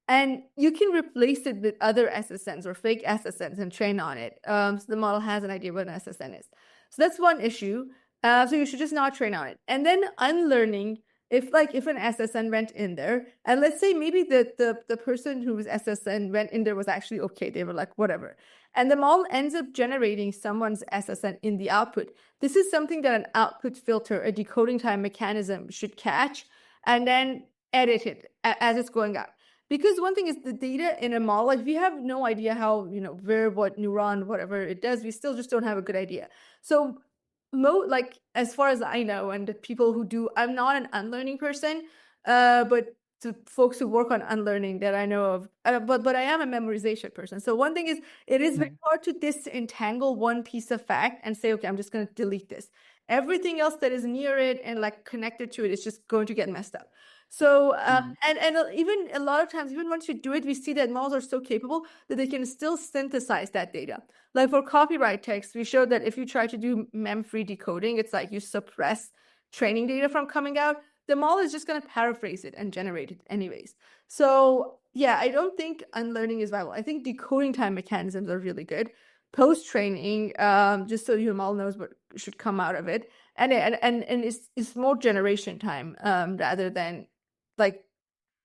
and you can replace it with other SSNs or fake SSNs and train on it. So the model has an idea what an SSN is. So that's one issue. So you should just not train on it. And then unlearning, if an SSN went in there, and let's say maybe the person whose SSN went in there was actually okay, they were like, whatever. And the model ends up generating someone's SSN in the output. This is something that an output filter, a decoding time mechanism should catch and then edit it as it's going out. Because one thing is the data in a model, like we have no idea how, where, what neuron, whatever it does, we still just don't have a good idea. So like as far as I know, and the people who do, I'm not an unlearning person, but to folks who work on unlearning that I know of, but I am a memorization person. So one thing is, it is very hard to disentangle one piece of fact and say, okay, I'm just going to delete this. Everything else that is near it and like connected to it is just going to get messed up. So and even a lot of times, even once you do it, we see that models are so capable that they can still synthesize that data. Like for copyright text, we showed that if you try to do mem-free decoding, it's like you suppress training data from coming out. The model is just going to paraphrase it and generate it anyways. So yeah, I don't think unlearning is viable. I think decoding time mechanisms are really good. Post-training, just so your model knows what should come out of it. And it's more generation time rather than like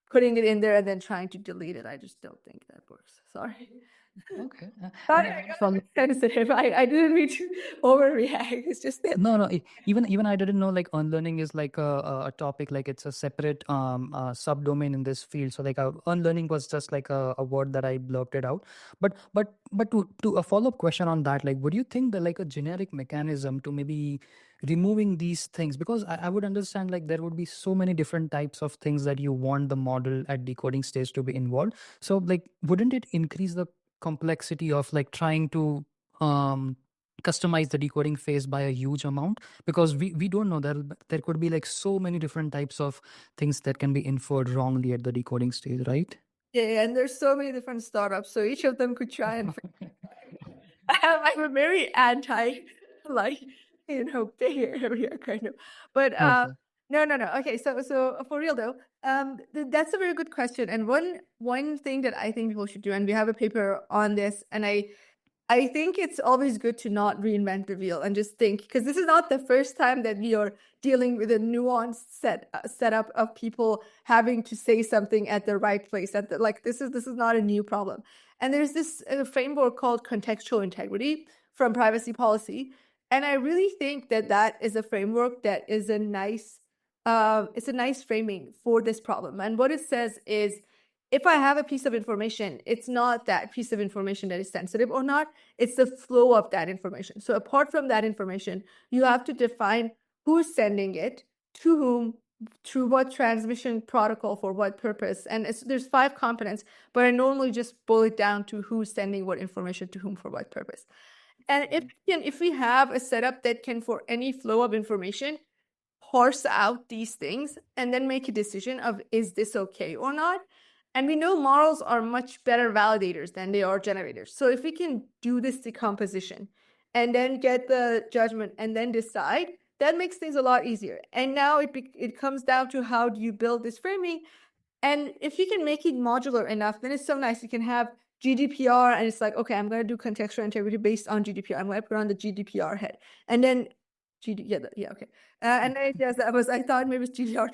putting it in there and then trying to delete it. I just don't think that works. Sorry. Okay. Sorry, I got sensitive. I didn't mean to overreact. It's just that. No, even I didn't know like unlearning is like a topic, like it's a separate subdomain in this field. So like unlearning was just like a word that I blurted out. But to a follow-up question on that, like would you think that like a generic mechanism to maybe removing these things, because I would understand like there would be so many different types of things that you want the model at decoding stage to be involved. So like wouldn't it increase the complexity of like trying to customize the decoding phase by a huge amount, because we don't know that there could be like so many different types of things that can be inferred wrongly at the decoding stage, right? Yeah, and there's so many different startups, so each of them could try and. I'm a very anti, like Bay Area kind of, but Okay. no. Okay, so for real though, that's a very good question, and one thing that I think people should do, and we have a paper on this, and I think it's always good to not reinvent the wheel and just think, because this is not the first time that we are dealing with a nuanced setup of people having to say something at the right place. Like this is not a new problem. And there's this framework called Contextual Integrity from Privacy Policy. And I really think that that is a framework that is it's a nice framing for this problem. And what it says is, if I have a piece of information, it's not that piece of information that is sensitive or not, it's the flow of that information. So apart from that information, you have to define who's sending it, to whom, through what transmission protocol, for what purpose. And there's 5 components, but I normally just boil it down to who's sending what information to whom for what purpose. And if we have a setup that can, for any flow of information, parse out these things and then make a decision of, is this okay or not? And we know models are much better validators than they are generators. So if we can do this decomposition and then get the judgment and then decide, that makes things a lot easier. And now it comes down to, how do you build this framing? And if you can make it modular enough, then it's so nice. You can have GDPR, and it's like, okay, I'm going to do contextual integrity based on GDPR. I'm going to put on the GDPR head. And then, okay. And then, yes, I thought maybe it's GDPR.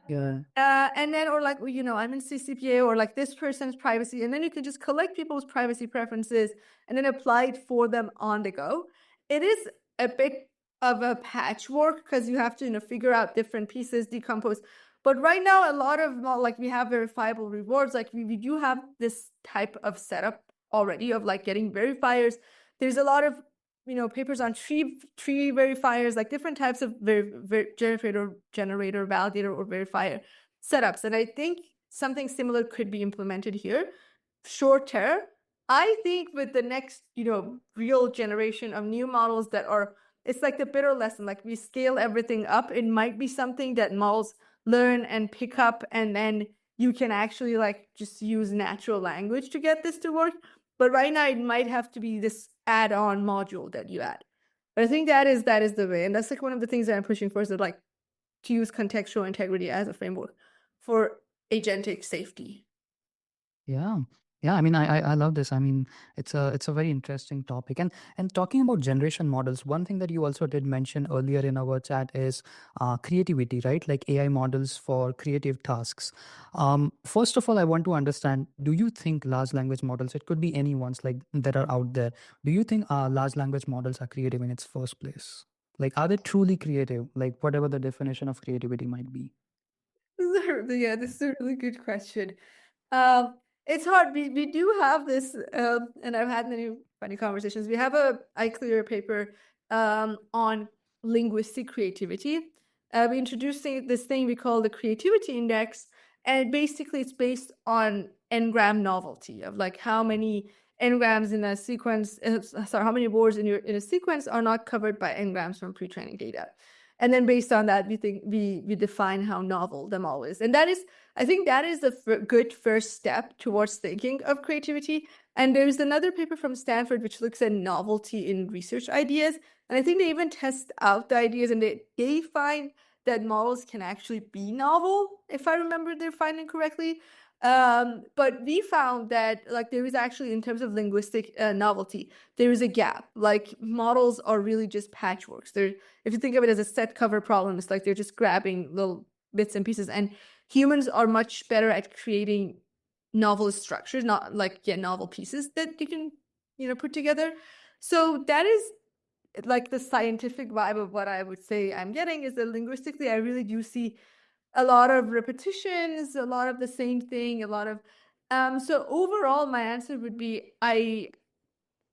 Yeah. And then, or like, I'm in CCPA, or like this person's privacy. And then you can just collect people's privacy preferences and then apply it for them on the go. It is a bit of a patchwork because you have to, figure out different pieces, decompose. But right now, a lot of, like, we have verifiable rewards. Like we do have this type of setup already of like getting verifiers. There's a lot of, papers on tree verifiers, like different types of generator, validator, or verifier setups. And I think something similar could be implemented here. Short term, I think with the next, real generation of new models that are, it's like the bitter lesson, like we scale everything up. It might be something that models learn and pick up, and then you can actually like just use natural language to get this to work. But right now, it might have to be this add-on module that you add. But I think that is the way. And that's like one of the things that I'm pushing for, is that like to use contextual integrity as a framework for agentic safety. Yeah. Yeah, I mean, I love this. I mean, it's a very interesting topic. And talking about generation models, one thing that you also did mention earlier in our chat is creativity, right? Like AI models for creative tasks. First of all, I want to understand: do you think large language models, it could be any ones like that are out there, do you think large language models are creative in its first place? Like, are they truly creative? Like, whatever the definition of creativity might be. Yeah, this is a really good question. It's hard. We do have this, and I've had many funny conversations. We have a iClear paper on linguistic creativity. We're introducing this thing we call the creativity index, and basically it's based on n-gram novelty, of like how many n-grams in a sequence, how many words in a sequence are not covered by n-grams from pre-training data. And then based on that, we define how novel the model is. And I think that is a good first step towards thinking of creativity. And there's another paper from Stanford which looks at novelty in research ideas. And I think they even test out the ideas, and they find that models can actually be novel, if I remember their finding correctly. But we found that like there is actually, in terms of linguistic novelty, there is a gap. Like models are really just patchworks. If you think of it as a set cover problem, it's like they're just grabbing little bits and pieces. And humans are much better at creating novel structures, not like novel pieces that you can put together. So that is like the scientific vibe of what I would say I'm getting, is that linguistically I really do see a lot of repetitions, a lot of the same thing, a lot of so overall my answer would be I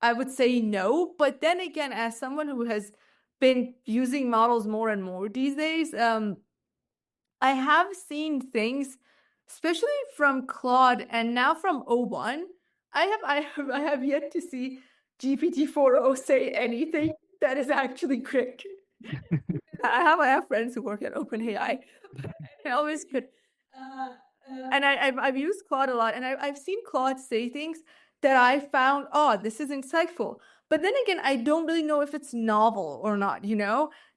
would say no. But then again, as someone who has been using models more and more these days, I have seen things, especially from Claude and now from O1. I have yet to see GPT-4o say anything that is actually correct. I have friends who work at OpenAI. I always could. And I've used Claude a lot, and I've seen Claude say things that I found, oh, this is insightful. But then again, I don't really know if it's novel or not,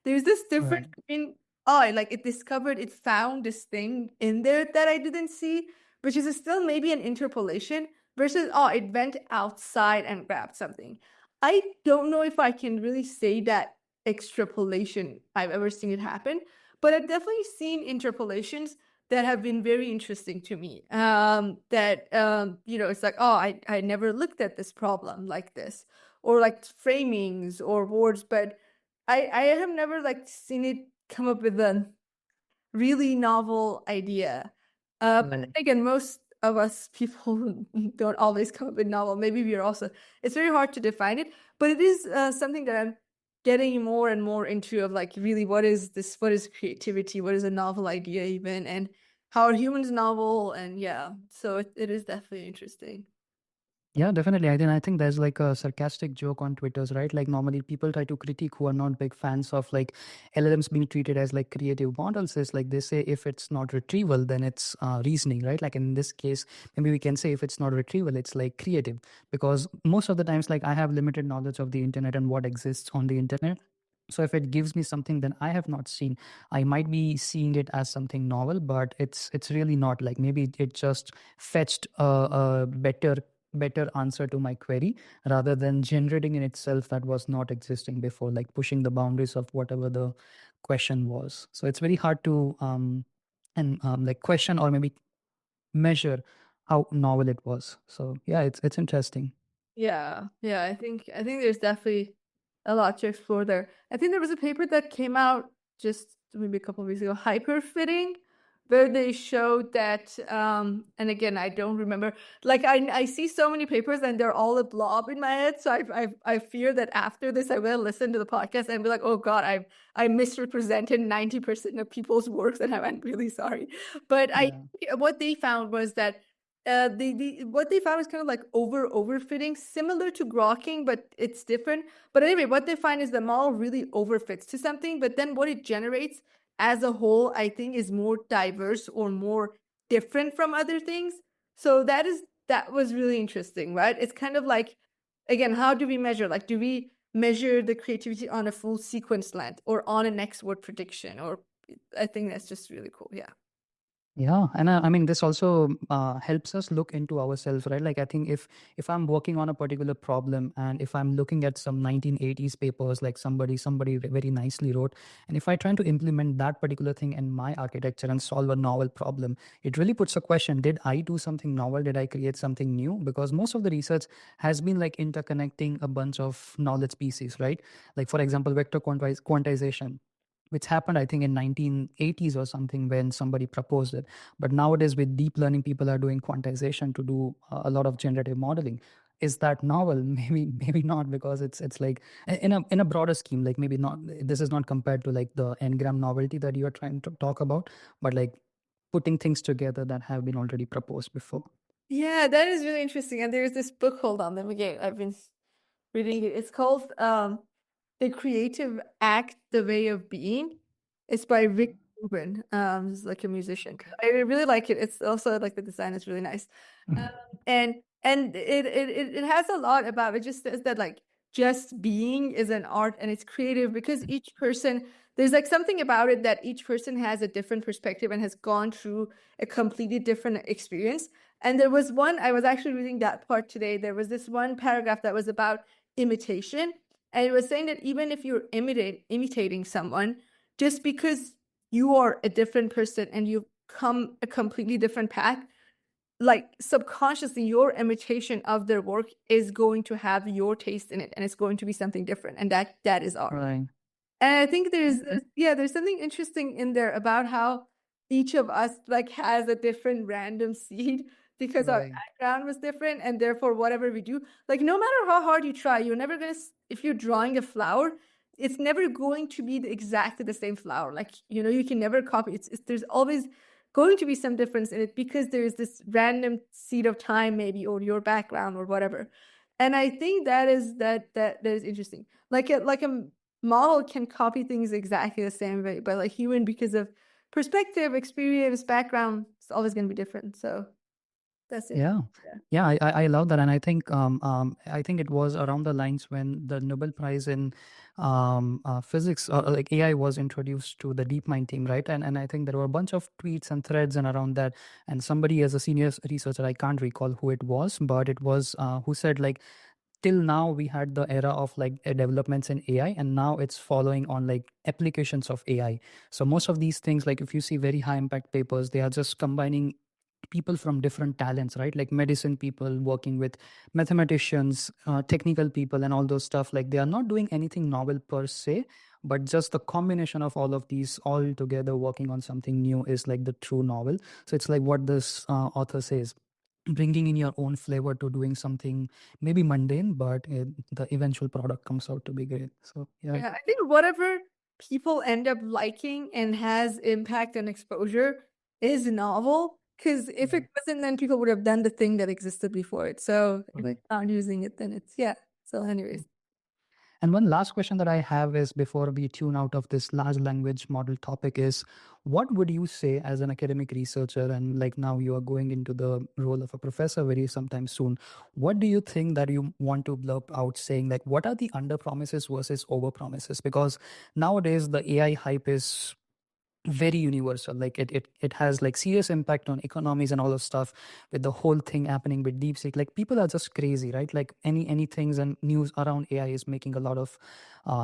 There's this difference between, it found this thing in there that I didn't see, which is still maybe an interpolation, versus, it went outside and grabbed something. I don't know if I can really say that extrapolation I've ever seen it happen, but I've definitely seen interpolations that have been very interesting to me. It's like, oh, I never looked at this problem like this, or like framings or words, but I have never like seen it come up with a really novel idea. Right. Again, most of us people don't always come up with novel. Maybe we are also, it's very hard to define it, but it is something that I'm getting more and more into, of like, really, what is this? What is creativity? What is a novel idea even? And how are humans novel? And yeah, so it is definitely interesting. Yeah, definitely. I think there's like a sarcastic joke on Twitters, right? Like normally people try to critique who are not big fans of like LLMs being treated as like creative models. Is like they say if it's not retrieval, then it's reasoning, right? Like in this case, maybe we can say if it's not retrieval, it's like creative. Because most of the times, like I have limited knowledge of the internet and what exists on the internet. So if it gives me something then I have not seen, I might be seeing it as something novel, but it's really not. Like maybe it just fetched a better answer to my query rather than generating in itself that was not existing before, like pushing the boundaries of whatever the question was. So it's very hard to like question or maybe measure how novel it was. So yeah, it's interesting. Yeah, I think there's definitely a lot to explore there. I think there was a paper that came out just maybe a couple of weeks ago, hyperfitting, where they showed that, and again, I don't remember. Like I see so many papers and they're all a blob in my head, so I fear that after this I will listen to the podcast and be like, oh God, I misrepresented 90% of people's works, and I'm really sorry. But Yeah. what they found was that what they found is kind of like overfitting, similar to grokking, but it's different. But anyway, what they find is the model really overfits to something, but then what it generates as a whole, I think, is more diverse or more different from other things. So that was really interesting, right? It's kind of like, again, how do we measure? Like, do we measure the creativity on a full sequence length or on a next word prediction? Or I think that's just really cool. Yeah. Yeah, and I mean this also helps us look into ourselves, right? Like I think if I'm working on a particular problem and if I'm looking at some 1980s papers, like somebody very nicely wrote, and if I try to implement that particular thing in my architecture and solve a novel problem, it really puts a question: Did I do something novel? Did I create something new? Because most of the research has been like interconnecting a bunch of knowledge pieces, right? Like for example, vector quantization, which happened I think in 1980s or something when somebody proposed it. But nowadays with deep learning, people are doing quantization to do a lot of generative modeling. Is that novel? Maybe not, because it's like in a broader scheme, like maybe not, this is not compared to like the n-gram novelty that you are trying to talk about, but like putting things together that have been already proposed before. Yeah, that is really interesting. And there's this book, hold on, let me get, I've been reading it. It's called The Creative Act, The Way of Being. It's by Rick Rubin. He's like a musician. Okay. I really like it. It's also like the design is really nice. Um, and it has a lot about, it just says that like just being is an art and it's creative, because each person, there's like something about it that each person has a different perspective and has gone through a completely different experience. And there was one, I was actually reading that part today. There was this one paragraph that was about imitation. And it was saying that even if you're imitating someone, just because you are a different person and you've come a completely different path, like subconsciously your imitation of their work is going to have your taste in it, and it's going to be something different, and that is art. Right. And I think there's something interesting in there about how each of us like has a different random seed because our Right. background was different, and therefore whatever we do, like no matter how hard you try, you're never gonna, if you're drawing a flower, it's never going to be exactly the same flower. Like, you can never copy. It's there's always going to be some difference in it because there's this random seed of time maybe, or your background or whatever. And I think that is interesting. Like a model can copy things exactly the same way, but like human, because of perspective, experience, background, it's always going to be different. So that's it. Yeah, Yeah. yeah, I love that, and I think it was around the lines when the Nobel Prize in physics, like AI, was introduced to the DeepMind team, right? And I think there were a bunch of tweets and threads and around that, and somebody as a senior researcher, I can't recall who it was, but it was who said like till now we had the era of like developments in AI, and now it's following on like applications of AI. So most of these things, like if you see very high impact papers, they are just combining people from different talents, right? Like medicine people working with mathematicians, technical people, and all those stuff. Like they are not doing anything novel per se, but just the combination of all of these all together working on something new is like the true novel. So it's like what this author says, bringing in your own flavor to doing something maybe mundane, but the eventual product comes out to be great. So yeah. Yeah, I think whatever people end up liking and has impact and exposure is novel. Because if it wasn't, then people would have done the thing that existed before it. So if Right. it's not using it, then it's, yeah. So anyways. And one last question that I have is, before we tune out of this large language model topic, is what would you say as an academic researcher, and like now you are going into the role of a professor very sometime soon, what do you think that you want to blurb out saying, like what are the under promises versus over promises? Because nowadays the AI hype is very universal. Like it has like serious impact on economies and all of stuff, with the whole thing happening with DeepSeek. Like people are just crazy, right? Like any things and news around AI is making a lot of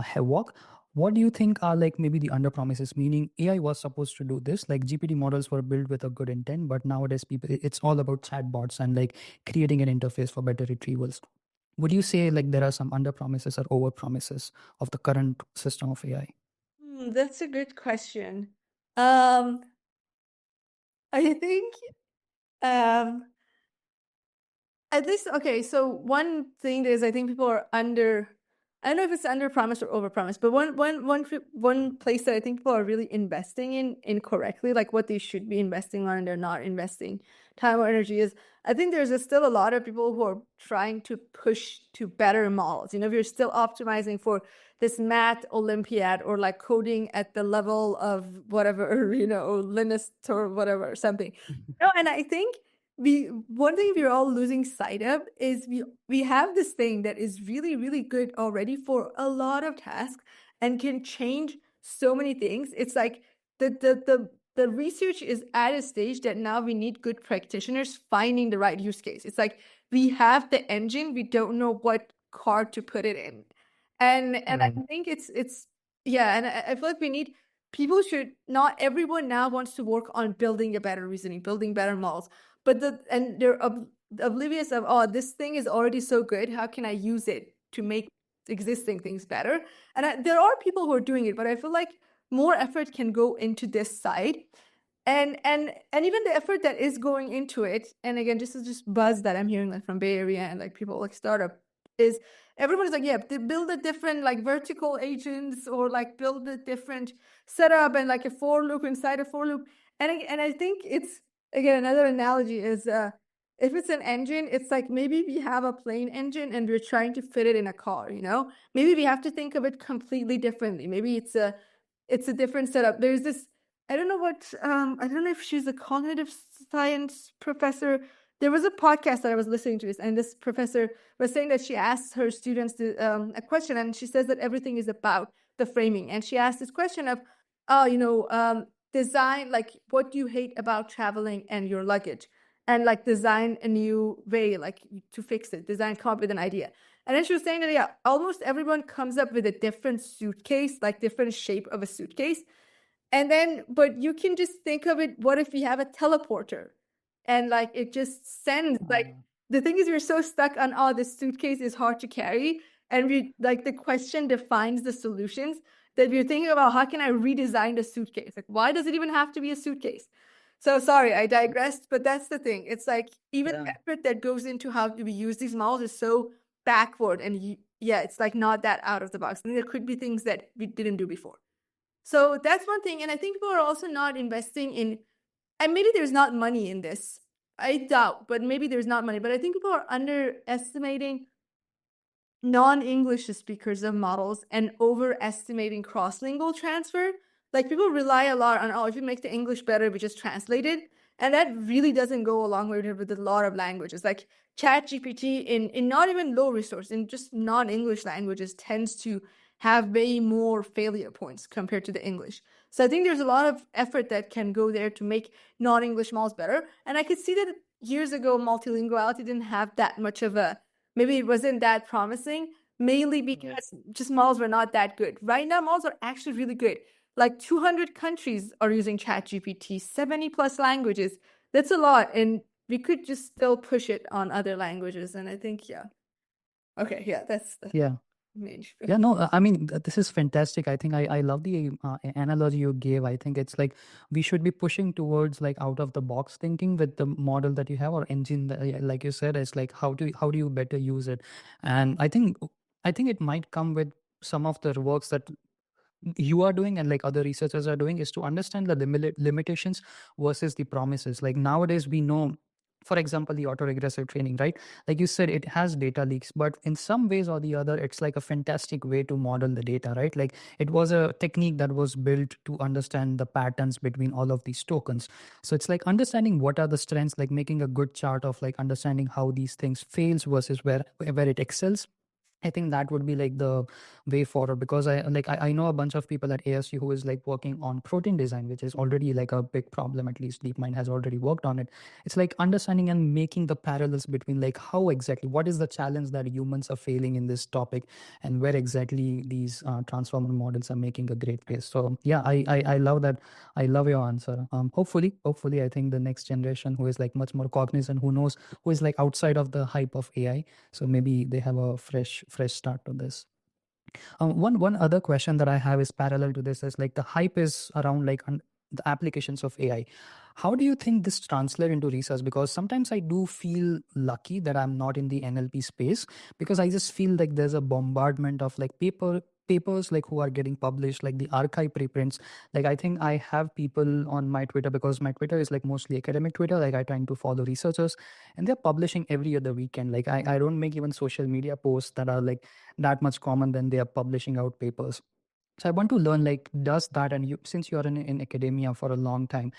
havoc. What do you think are like maybe the under promises, meaning AI was supposed to do this, like GPT models were built with a good intent, but nowadays people, it's all about chatbots and like creating an interface for better retrievals. Would you say like there are some under promises or over promises of the current system of AI? That's a good question. Um, I think um, at least, okay, so one thing is I think people are under, I don't know if it's under promise or over promise, but one place that I think people are really investing in incorrectly, like what they should be investing on and they're not investing time or energy, is I think there's still a lot of people who are trying to push to better models. You know, if you're still optimizing for this math Olympiad or like coding at the level of whatever, you know, Linus or whatever, or something. No, and I think one thing we're all losing sight of is we have this thing that is really, really good already for a lot of tasks and can change so many things. It's like the research is at a stage that now we need good practitioners finding the right use case. It's like we have the engine, we don't know what car to put it in. And I Right. think it's yeah, and I feel like we need people should not everyone now wants to work on building a better reasoning, building better models, but they're oblivious of, oh, this thing is already so good, how can I use it to make existing things better? And there are people who are doing it, but I feel like more effort can go into this side, and even the effort that is going into it, and again, this is just buzz that I'm hearing like from Bay Area and like people like startup, is everyone is like, yeah, they build a different like vertical agents or like build a different setup and like a for loop inside a for loop. And I think it's, again, another analogy is if it's an engine, it's like maybe we have a plane engine and we're trying to fit it in a car, you know? Maybe we have to think of it completely differently. Maybe it's a different setup. There's this, I don't know what, I don't know if she's a cognitive science professor. There was a podcast that I was listening to, and this professor was saying that she asked her students a question, and she says that everything is about the framing. And she asked this question of, oh, you know, design, like, what do you hate about traveling and your luggage? And like design a new way, like to fix it, come up with an idea. And then she was saying that, yeah, almost everyone comes up with a different suitcase, like different shape of a suitcase. And then, but you can just think of it, what if we have a teleporter? And like it just sends, like the thing is we're so stuck on, oh, this suitcase is hard to carry. And we like the question defines the solutions, that we're thinking about how can I redesign the suitcase? Like, why does it even have to be a suitcase? So sorry, I digressed, but that's the thing. It's like even Yeah. effort that goes into how do we use these models is so backward, and yeah, it's like not that out of the box. And there could be things that we didn't do before. So that's one thing. And I think people are also not investing in, and maybe there's not money in this. I doubt, but maybe there's not money. But I think people are underestimating non-English speakers of models and overestimating cross-lingual transfer. Like people rely a lot on, oh, if you make the English better, we just translate it. And that really doesn't go along with a lot of languages. Like ChatGPT in not even low resource, in just non-English languages tends to have way more failure points compared to the English. So I think there's a lot of effort that can go there to make non-English models better. And I could see that years ago, multilinguality didn't have that much of a maybe it wasn't that promising, mainly because just models were not that good. Right now, models are actually really good. Like 200 countries are using ChatGPT, 70 plus languages. That's a lot. And we could just still push it on other languages. And I think, yeah. Okay, yeah, that's the Yeah. main. Yeah, no, I mean, this is fantastic. I think I love the analogy you gave. I think it's like we should be pushing towards like out of the box thinking with the model that you have or engine, yeah, like you said, it's like how do you better use it? And I think it might come with some of the works that you are doing and like other researchers are doing is to understand the limitations versus the promises. Like nowadays we know, for example, the auto-regressive training, right? Like you said, it has data leaks, but in some ways or the other it's like a fantastic way to model the data, right? Like it was a technique that was built to understand the patterns between all of these tokens. So it's like understanding what are the strengths, like making a good chart of like understanding how these things fails versus where it excels. I think that would be like the way forward, because I know a bunch of people at ASU who is like working on protein design, which is already like a big problem. At least DeepMind has already worked on it. It's like understanding and making the parallels between like how exactly, what is the challenge that humans are failing in this topic, and where exactly these transformer models are making a great case. So yeah, I love that. I love your answer. Hopefully, I think the next generation who is like much more cognizant, who knows, who is like outside of the hype of AI, so maybe they have a fresh start to this. One other question that I have is parallel to this is like the hype is around like the applications of AI. How do you think this translate into research? Because sometimes I do feel lucky that I'm not in the NLP space, because I just feel like there's a bombardment of like papers like who are getting published, like the archive preprints. Like I think I have people on my Twitter, because my Twitter is like mostly academic Twitter. Like I trying to follow researchers, and they're publishing every other weekend. Like I don't make even social media posts that are like that much common than they are publishing out papers. So I want to learn, like, does that, and you, since you are in academia for a long time,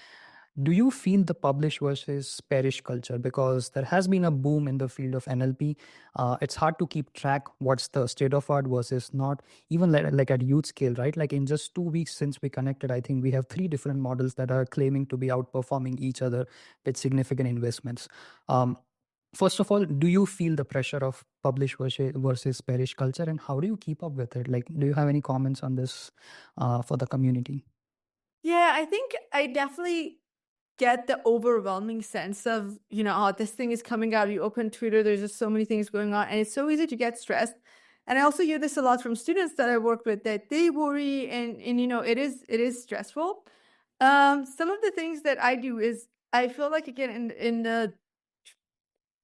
do you feel the publish versus perish culture? Because there has been a boom in the field of NLP. It's hard to keep track what's the state of art versus not, even like at youth scale, right? Like in just 2 weeks since we connected, I think we have 3 different models that are claiming to be outperforming each other with significant investments. Um, First of all, do you feel the pressure of publish versus perish culture, and how do you keep up with it? Like, do you have any comments on this for the community? Yeah, I think I definitely get the overwhelming sense of, oh, this thing is coming out. You open Twitter, there's just so many things going on, and it's so easy to get stressed. And I also hear this a lot from students that I work with, that they worry, and it is stressful. Some of the things that I do is, I feel like, again, in the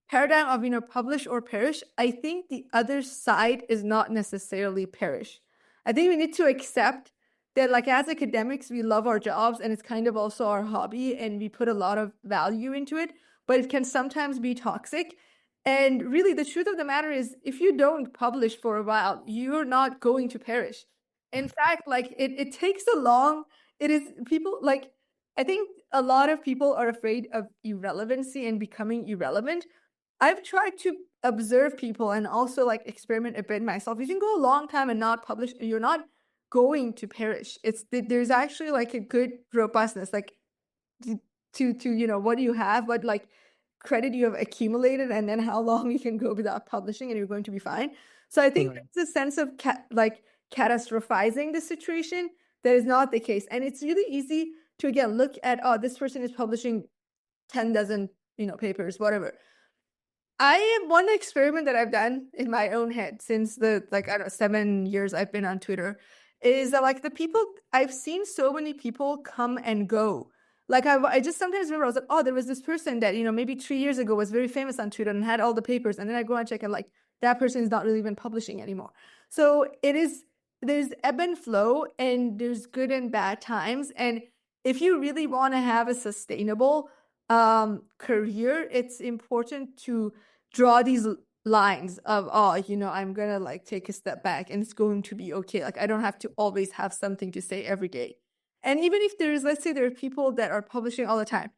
paradigm of, publish or perish, I think the other side is not necessarily perish. I think we need to accept that, like, as academics, we love our jobs and it's kind of also our hobby and we put a lot of value into it, but it can sometimes be toxic. And really, the truth of the matter is, if you don't publish for a while, you're not going to perish. In fact, like, it takes a long, it is people like, I think a lot of people are afraid of irrelevancy and becoming irrelevant. I've tried to observe people and also like experiment a bit myself. You can go a long time and not publish, and you're not going to perish. There's actually like a good robustness, like to what you have, what like credit you have accumulated, and then how long you can go without publishing, and you're going to be fine. So I think Right. there's a sense of like catastrophizing the situation that is not the case, and it's really easy to again look at, oh, this person is publishing 10 dozen papers, whatever. One experiment that I've done in my own head since the, like, I don't know, 7 years I've been on Twitter, is that, like, the people I've seen, so many people come and go. Like, I just sometimes remember I was like, oh, there was this person that, maybe 3 years ago was very famous on Twitter and had all the papers. And then I go and check, and like, that person is not really even publishing anymore. So there's ebb and flow, and there's good and bad times. And if you really want to have a sustainable career, it's important to draw these lines of, oh, I'm gonna like take a step back and it's going to be okay. Like, I don't have to always have something to say every day. And even if let's say there are people that are publishing all the time,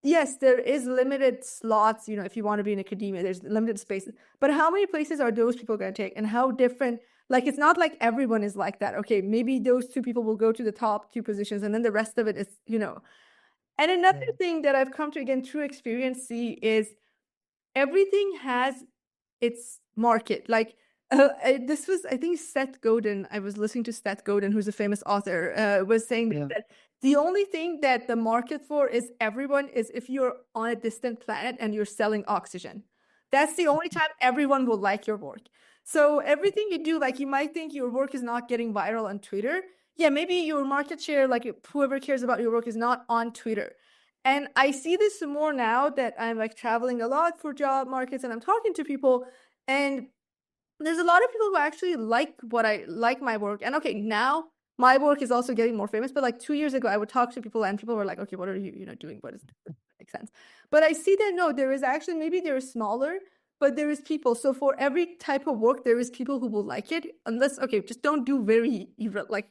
yes, there is limited slots. If you want to be in academia, there's limited spaces. But how many places are those people going to take, and how different? Like, it's not like everyone is like that. Okay, maybe those 2 people will go to the top 2 positions, and then the rest of it is. And another Right. thing that I've come to, again, through experience, see is everything has its market. Like this was, I think, Seth Godin. I was listening to Seth Godin, who's a famous author, was saying Yeah. that the only thing that the market for is everyone is if you're on a distant planet and you're selling oxygen. That's the only time everyone will like your work. So everything you do, like you might think your work is not getting viral on Twitter. Yeah, maybe your market share, like whoever cares about your work, is not on Twitter. And I see this more now that I'm like traveling a lot for job markets and I'm talking to people, and there's a lot of people who actually like my work. And okay, now my work is also getting more famous, but like 2 years ago, I would talk to people and people were like, okay, what are you, doing? What is makes sense? But I see that no, there is actually, maybe they're smaller, but there is people. So for every type of work, there is people who will like it. Unless, okay, just don't do very like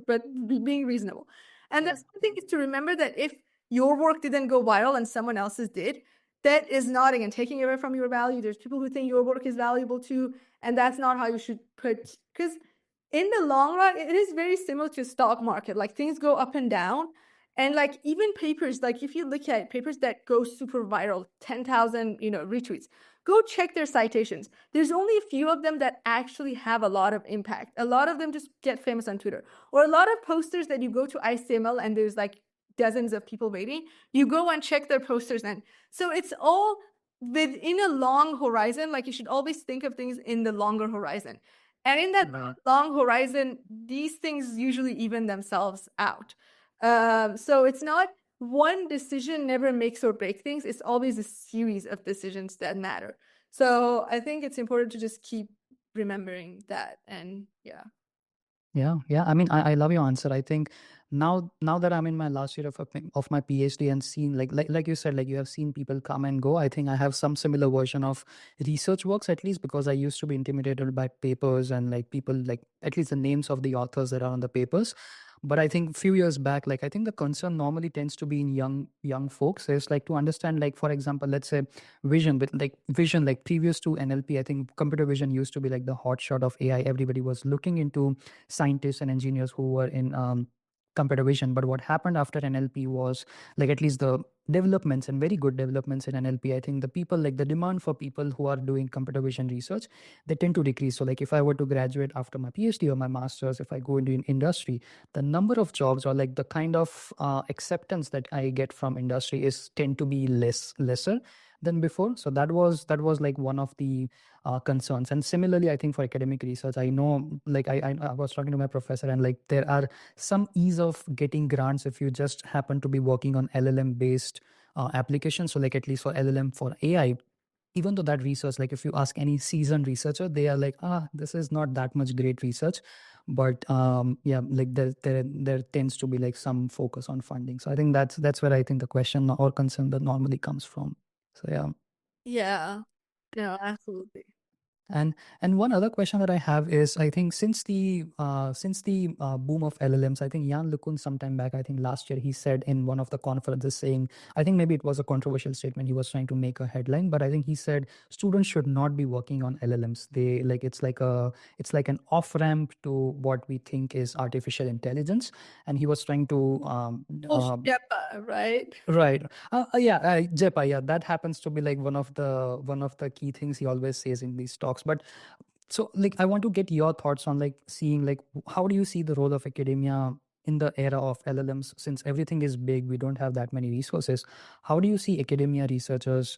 but being reasonable. And that's one thing is to remember that if your work didn't go viral and someone else's did, that is not, again, taking away from your value. There's people who think your work is valuable too, and that's not how you should put, because in the long run, it is very similar to stock market. Like things go up and down. And like even papers, like if you look at papers that go super viral, 10,000, retweets, go check their citations. There's only a few of them that actually have a lot of impact. A lot of them just get famous on Twitter. Or a lot of posters that you go to ICML and there's like dozens of people waiting. You go and check their posters, and so it's all within a long horizon. Like you should always think of things in the longer horizon. And in that long horizon, these things usually even themselves out. So it's not one decision never makes or break things. It's always a series of decisions that matter. So I think it's important to just keep remembering that. And yeah. Yeah. I mean, I love your answer. I think now that I'm in my last year of my PhD and seeing like you said, like you have seen people come and go. I think I have some similar version of research works, at least because I used to be intimidated by papers and like people, like at least the names of the authors that are on the papers. But I think a few years back, like I think the concern normally tends to be in young folks is like to understand, like for example, let's say vision, like previous to NLP, I think computer vision used to be like the hot shot of AI. Everybody was looking into scientists and engineers who were in computer vision. But what happened after NLP was, like at least the developments and very good developments in NLP, I think the people, like the demand for people who are doing computer vision research, they tend to decrease. So like if I were to graduate after my PhD or my master's, if I go into an industry, the number of jobs or like the kind of acceptance that I get from industry is tend to be lesser than before. So that was like one of the concerns. And similarly, I think for academic research, I know, like I was talking to my professor, and like there are some ease of getting grants if you just happen to be working on LLM based applications. So like at least for LLM for AI, even though that research, like if you ask any seasoned researcher, they are like, this is not that much great research. But yeah, like there tends to be like some focus on funding. So I think that's where I think the question or concern that normally comes from. So yeah. Yeah. No, absolutely. And one other question that I have is, I think since the boom of LLMs, I think Jan LeCun sometime back, I think last year, he said in one of the conferences saying, I think maybe it was a controversial statement, he was trying to make a headline, but I think he said students should not be working on LLMs. They like it's like an off ramp to what we think is artificial intelligence, and he was trying to Yep, right. right. Yeah, Jepa, yeah, that happens to be like one of the key things he always says in these talks. But so like I want to get your thoughts on like seeing like how do you see the role of academia in the era of LLMs, since everything is big, we don't have that many resources. How do you see academia researchers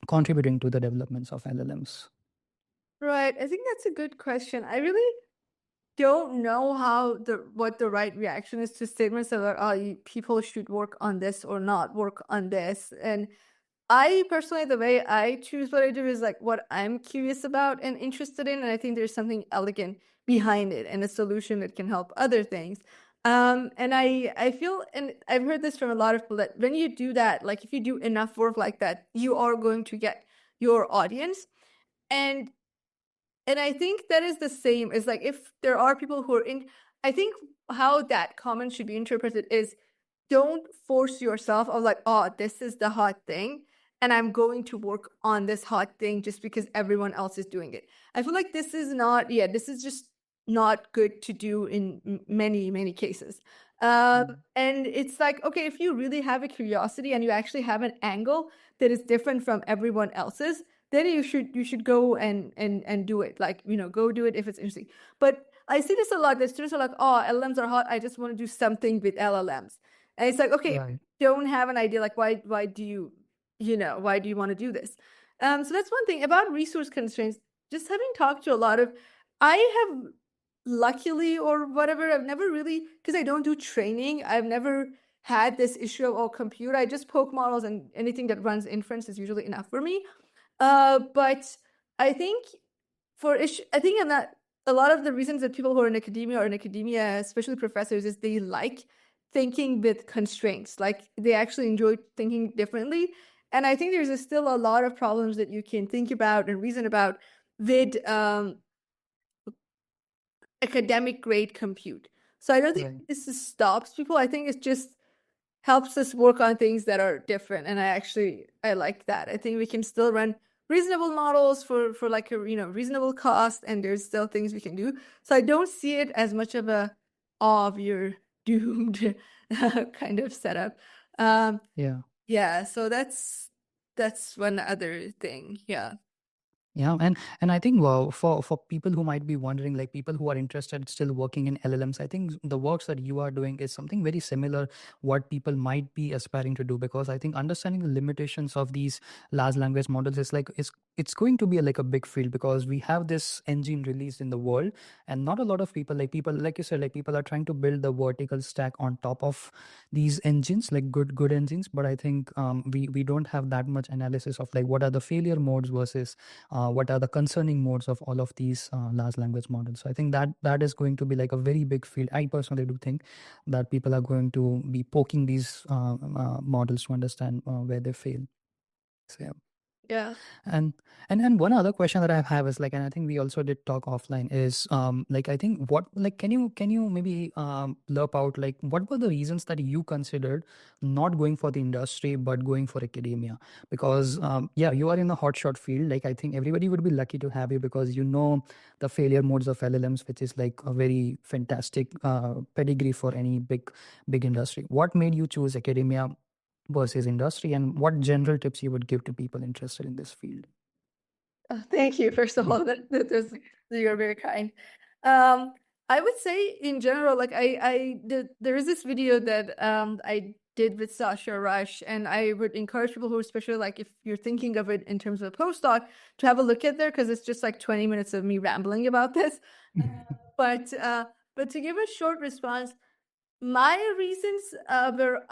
contributing to the developments of LLMs? Right. I think that's a good question. I really don't know what the right reaction is to statements that are, people should work on this or not work on this. And I personally, the way I choose what I do is like what I'm curious about and interested in, and I think there's something elegant behind it and a solution that can help other things. And I feel, and I've heard this from a lot of people, that when you do that, like if you do enough work like that, you are going to get your audience. And I think that is the same. It's like if there are people who are in, I think how that comment should be interpreted is don't force yourself of like, oh, this is the hot thing, and I'm going to work on this hot thing just because everyone else is doing it. I feel like this is not, this is just not good to do in many, many cases. And it's like, okay, if you really have a curiosity and you actually have an angle that is different from everyone else's, then you should go and do it. Like, go do it if it's interesting. But I see this a lot. The students are like, oh, LLMs are hot. I just want to do something with LLMs. And it's like, okay, Right. don't have an idea. Like, why do you, why do you want to do this? So that's one thing about resource constraints. Just having talked to a lot of, I have luckily or whatever, I've never really, because I don't do training, I've never had this issue of, oh, compute. I just poke models, and anything that runs inference is usually enough for me. But I think I think I'm not, a lot of the reasons that people who are in academia, especially professors, is they like thinking with constraints. Like, they actually enjoy thinking differently. And I think there's still a lot of problems that you can think about and reason about with academic grade compute. So I don't think Right. this stops people. I think it just helps us work on things that are different. And I like that. I think we can still run reasonable models for like a reasonable cost, and there's still things we can do. So I don't see it as much of a, oh, you're doomed kind of setup. Yeah. Yeah, so that's one other thing. Yeah. Yeah, and I think, well, for people who might be wondering, like people who are interested still working in LLMs, I think the works that you are doing is something very similar what people might be aspiring to do, because I think understanding the limitations of these large language models is like it's going to be like a big field, because we have this engine released in the world, and not a lot of people like you said, like people are trying to build the vertical stack on top of these engines, like good engines. But I think we don't have that much analysis of like what are the failure modes versus what are the concerning modes of all of these large language models. So I think that is going to be like a very big field. I personally do think that people are going to be poking these models to understand where they fail. So yeah. Yeah. And one other question that I have is like, and I think we also did talk offline, is like, I think what, like, can you maybe lerp out like what were the reasons that you considered not going for the industry but going for academia? Because yeah, you are in the hotshot field. Like, I think everybody would be lucky to have you, because the failure modes of LLMs, which is like a very fantastic pedigree for any big industry. What made you choose academia versus industry, and what general tips you would give to people interested in this field? Thank you. First of all, you're very kind. Um, I would say in general, like there is this video that I did with Sasha Rush, and I would encourage people who, especially like if you're thinking of it in terms of a postdoc, to have a look at there, because it's just like 20 minutes of me rambling about this. But to give a short response, my reasons were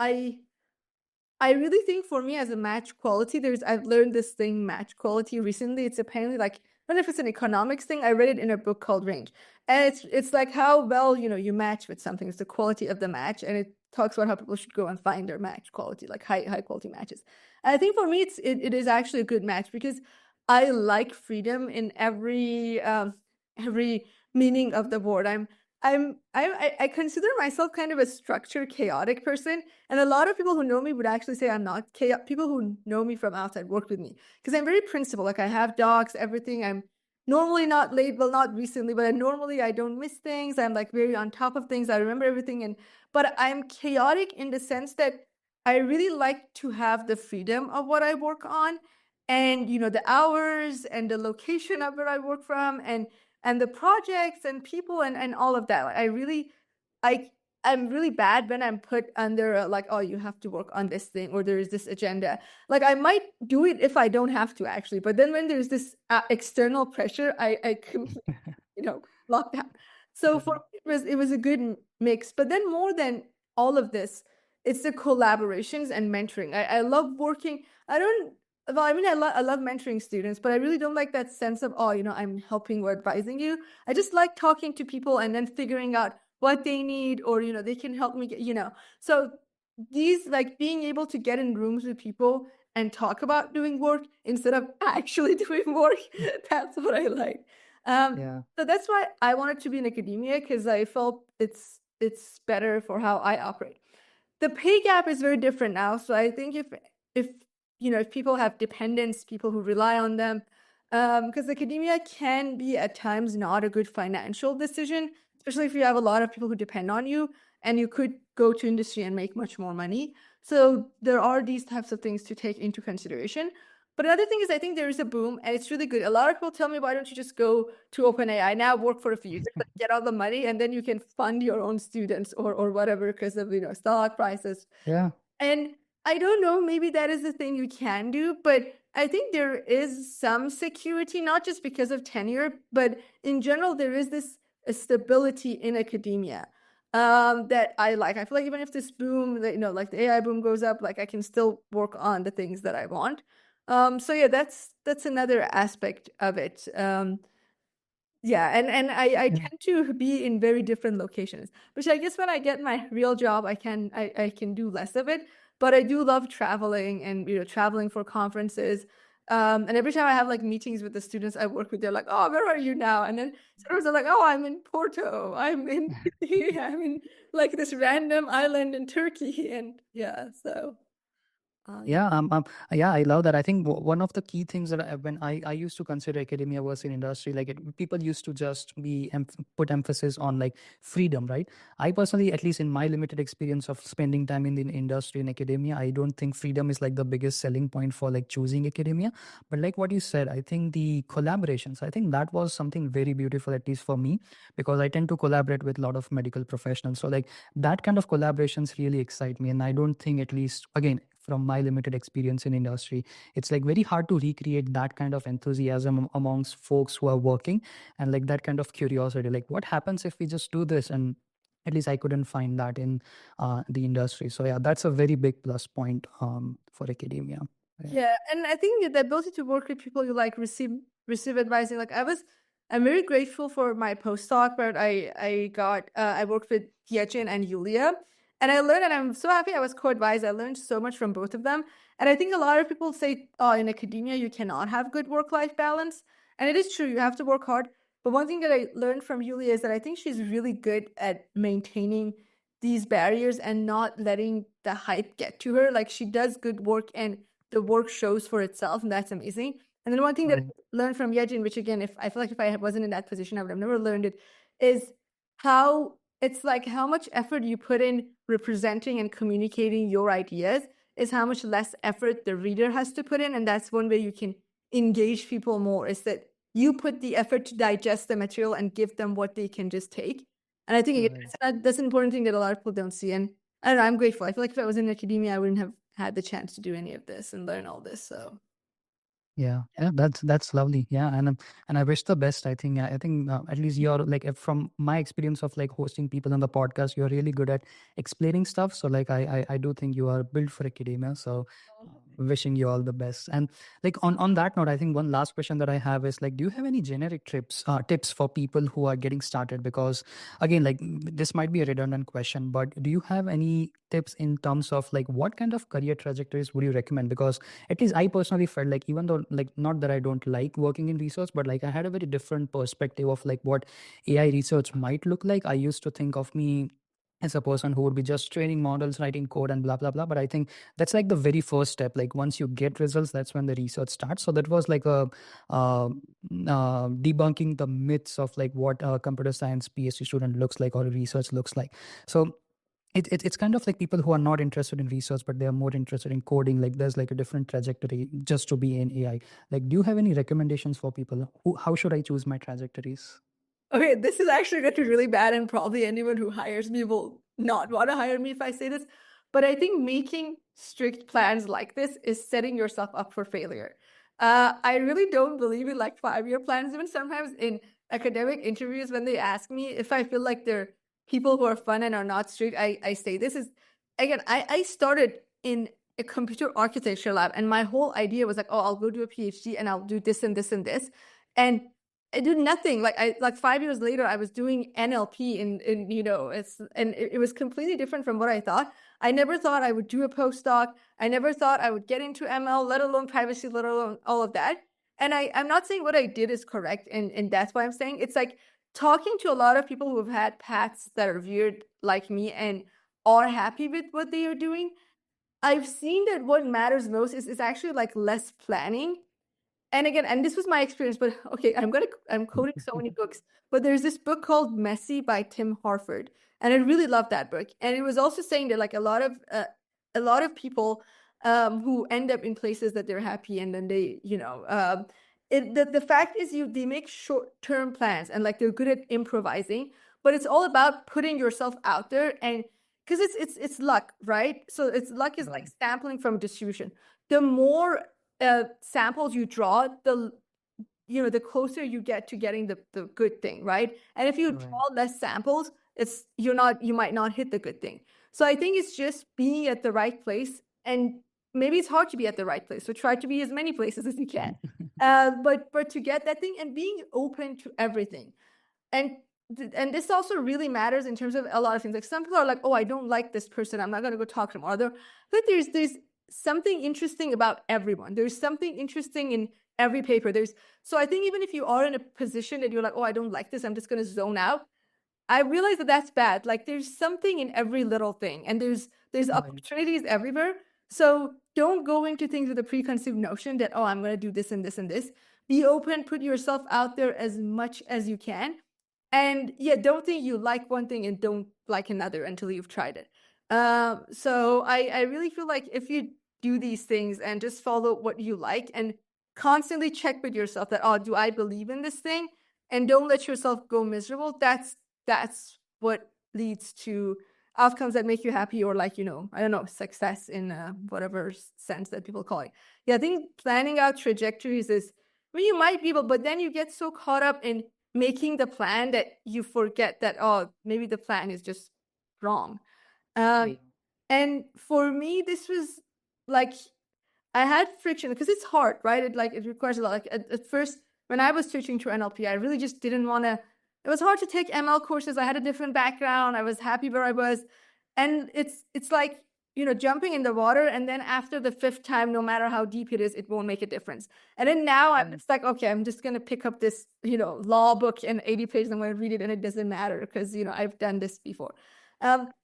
I really think for me as a match quality, I've learned this thing, match quality, recently. It's apparently like, I don't know if it's an economics thing. I read it in a book called Range. And it's like how well, you match with something. It's the quality of the match. And it talks about how people should go and find their match quality, like high quality matches. And I think for me, it is actually a good match, because I like freedom in every meaning of the word. I consider myself kind of a structured, chaotic person. And a lot of people who know me would actually say I'm not chaotic. People who know me from outside work with me, because I'm very principled. Like, I have docs, everything. I'm normally not late. Well, not recently, but normally I don't miss things. I'm like very on top of things. I remember everything. But I'm chaotic in the sense that I really like to have the freedom of what I work on, and the hours and the location of where I work from, and the projects and people and all of that. Like, I'm really bad when I'm put under like, oh, you have to work on this thing, or there is this agenda. Like, I might do it if I don't have to, actually, but then when there's this external pressure, I completely, lock down. So for me, it was a good mix. But then more than all of this, it's the collaborations and mentoring. I love working. I don't. Well, I mean, I love mentoring students, but I really don't like that sense of, oh, I'm helping or advising you. I just like talking to people and then figuring out what they need, or they can help me get. So these, like, being able to get in rooms with people and talk about doing work instead of actually doing work, that's what I like. Yeah. So that's why I wanted to be in academia, because I felt it's better for how I operate. The pay gap is very different now. So I think if people have dependents, people who rely on them, because academia can be at times not a good financial decision, especially if you have a lot of people who depend on you, and you could go to industry and make much more money. So there are these types of things to take into consideration. But another thing is, I think there is a boom, and it's really good. A lot of people tell me, why don't you just go to OpenAI now, work for a few years, get all the money, and then you can fund your own students or whatever because of stock prices. Yeah. And I don't know, maybe that is the thing you can do, but I think there is some security, not just because of tenure, but in general, there is this stability in academia that I like. I feel like even if this boom, like the AI boom goes up, like I can still work on the things that I want. So yeah, that's another aspect of it. Yeah, and I Yeah. tend to be in very different locations, which I guess when I get my real job, I can do less of it. But I do love traveling and traveling for conferences. And every time I have like meetings with the students I work with, they're like, "Oh, where are you now?" And then sometimes they're like, "Oh, I'm in Porto. I'm in I'm in like this random island in Turkey." And yeah, so yeah. Yeah, I love that. I think one of the key things that when I used to consider academia versus industry, like people used to just put emphasis on like freedom, right? I personally, at least in my limited experience of spending time in the industry and academia, I don't think freedom is like the biggest selling point for like choosing academia. But like what you said, I think the collaborations, I think that was something very beautiful, at least for me, because I tend to collaborate with a lot of medical professionals. So like that kind of collaborations really excite me. And I don't think, at least again, from my limited experience in industry, it's like very hard to recreate that kind of enthusiasm amongst folks who are working, and like that kind of curiosity, like what happens if we just do this. And at least I couldn't find that in the industry. So yeah, that's a very big plus point for academia. Yeah. Yeah, and I think the ability to work with people you like receive advising. Like I'm very grateful for my postdoc where I worked with Yejin and Yulia, and I learned, and I'm so happy I was co-advised. I learned so much from both of them, and I think a lot of people say, "Oh, in academia you cannot have good work-life balance," and it is true. You have to work hard. But one thing that I learned from Yulia is that I think she's really good at maintaining these barriers and not letting the hype get to her. Like she does good work and the work shows for itself, and that's amazing. And then one thing that Right. I learned from Yejin, which again, if I feel like if I wasn't in that position, I would have never learned it, is how it's like how much effort you put in representing and communicating your ideas is how much less effort the reader has to put in. And that's one way you can engage people more, is that you put the effort to digest the material and give them what they can just take. And I think again, Right. that's an important thing that a lot of people don't see. And I don't know, I'm grateful. I feel like if I was in academia, I wouldn't have had the chance to do any of this and learn all this. So Yeah, yeah. yeah, that's lovely. Yeah, and I wish the best. I think at least you're like, from my experience of like hosting people on the podcast, you're really good at explaining stuff. So like I do think you are built for academia. So wishing you all the best. And like on that note, I think one last question that I have is like, do you have any generic tips for people who are getting started? Because again, like this might be a redundant question, but do you have any tips in terms of like what kind of career trajectories would you recommend? Because at least I personally felt like, even though like not that I don't like working in research, but like I had a very different perspective of like what AI research might look like. I used to think of me as a person who would be just training models, writing code, and blah blah blah. But I think that's like the very first step. Like once you get results, that's when the research starts. So that was like a debunking the myths of like what a computer science PhD student looks like or research looks like. So it's kind of like people who are not interested in research, but they are more interested in coding. Like there's like a different trajectory just to be in AI. Like, do you have any recommendations for people? How should I choose my trajectories? Okay, this is actually going to be really bad, and probably anyone who hires me will not want to hire me if I say this. But I think making strict plans like this is setting yourself up for failure. I really don't believe in like 5-year plans. Even sometimes in academic interviews, when they ask me if I feel like they're people who are fun and are not strict, I say this is, again, I started in a computer architecture lab, and my whole idea was like, oh, I'll go do a PhD and I'll do this and this and this. And I did nothing. Like 5 years later, I was doing NLP in it was completely different from what I thought. I never thought I would do a postdoc. I never thought I would get into ML, let alone privacy, let alone all of that. And I'm not saying what I did is correct, and that's why I'm saying it's like talking to a lot of people who have had paths that are weird like me and are happy with what they are doing. I've seen that what matters most is actually like less planning. And again, and this was my experience, but okay, I'm quoting so many books, but there's this book called Messy by Tim Harford, and I really love that book. And it was also saying that like a lot of people who end up in places that they're happy, and then they, the fact is they make short-term plans, and like they're good at improvising, but it's all about putting yourself out there, and because it's luck, right? So luck is like sampling from distribution. The more samples you draw, the closer you get to getting the good thing, right? And if you draw less samples, you might not hit the good thing. So I think it's just being at the right place, and maybe it's hard to be at the right place. So try to be as many places as you can. But to get that thing, and being open to everything. And this also really matters in terms of a lot of things. Like some people are like, oh, I don't like this person, I'm not going to go talk to them. But there's something interesting about everyone. There's something interesting in every paper. So I think even if you are in a position that you're like, oh, I don't like this, I'm just going to zone out, I realize that that's bad. Like there's something in every little thing, and there's opportunities everywhere. So don't go into things with a preconceived notion that, oh, I'm going to do this and this and this. Be open, put yourself out there as much as you can. And yeah, don't think you like one thing and don't like another until you've tried it. So I really feel like if you do these things and just follow what you like, and constantly check with yourself that, oh, do I believe in this thing? And don't let yourself go miserable. That's what leads to outcomes that make you happy, or like, I don't know, success in whatever sense that people call it. Yeah, I think planning out trajectories is, you might be able, but then you get so caught up in making the plan that you forget that, oh, maybe the plan is just wrong. And for me, this was like, I had friction because it's hard, right? It requires a lot. Like at first, when I was switching to NLP, I really just didn't want to. It was hard to take ML courses. I had a different background. I was happy where I was, and it's like, jumping in the water, and then after the 5th time, no matter how deep it is, it won't make a difference. And then now it's like, okay, I'm just gonna pick up this law book and 80 pages. I'm gonna read it, and it doesn't matter because I've done this before.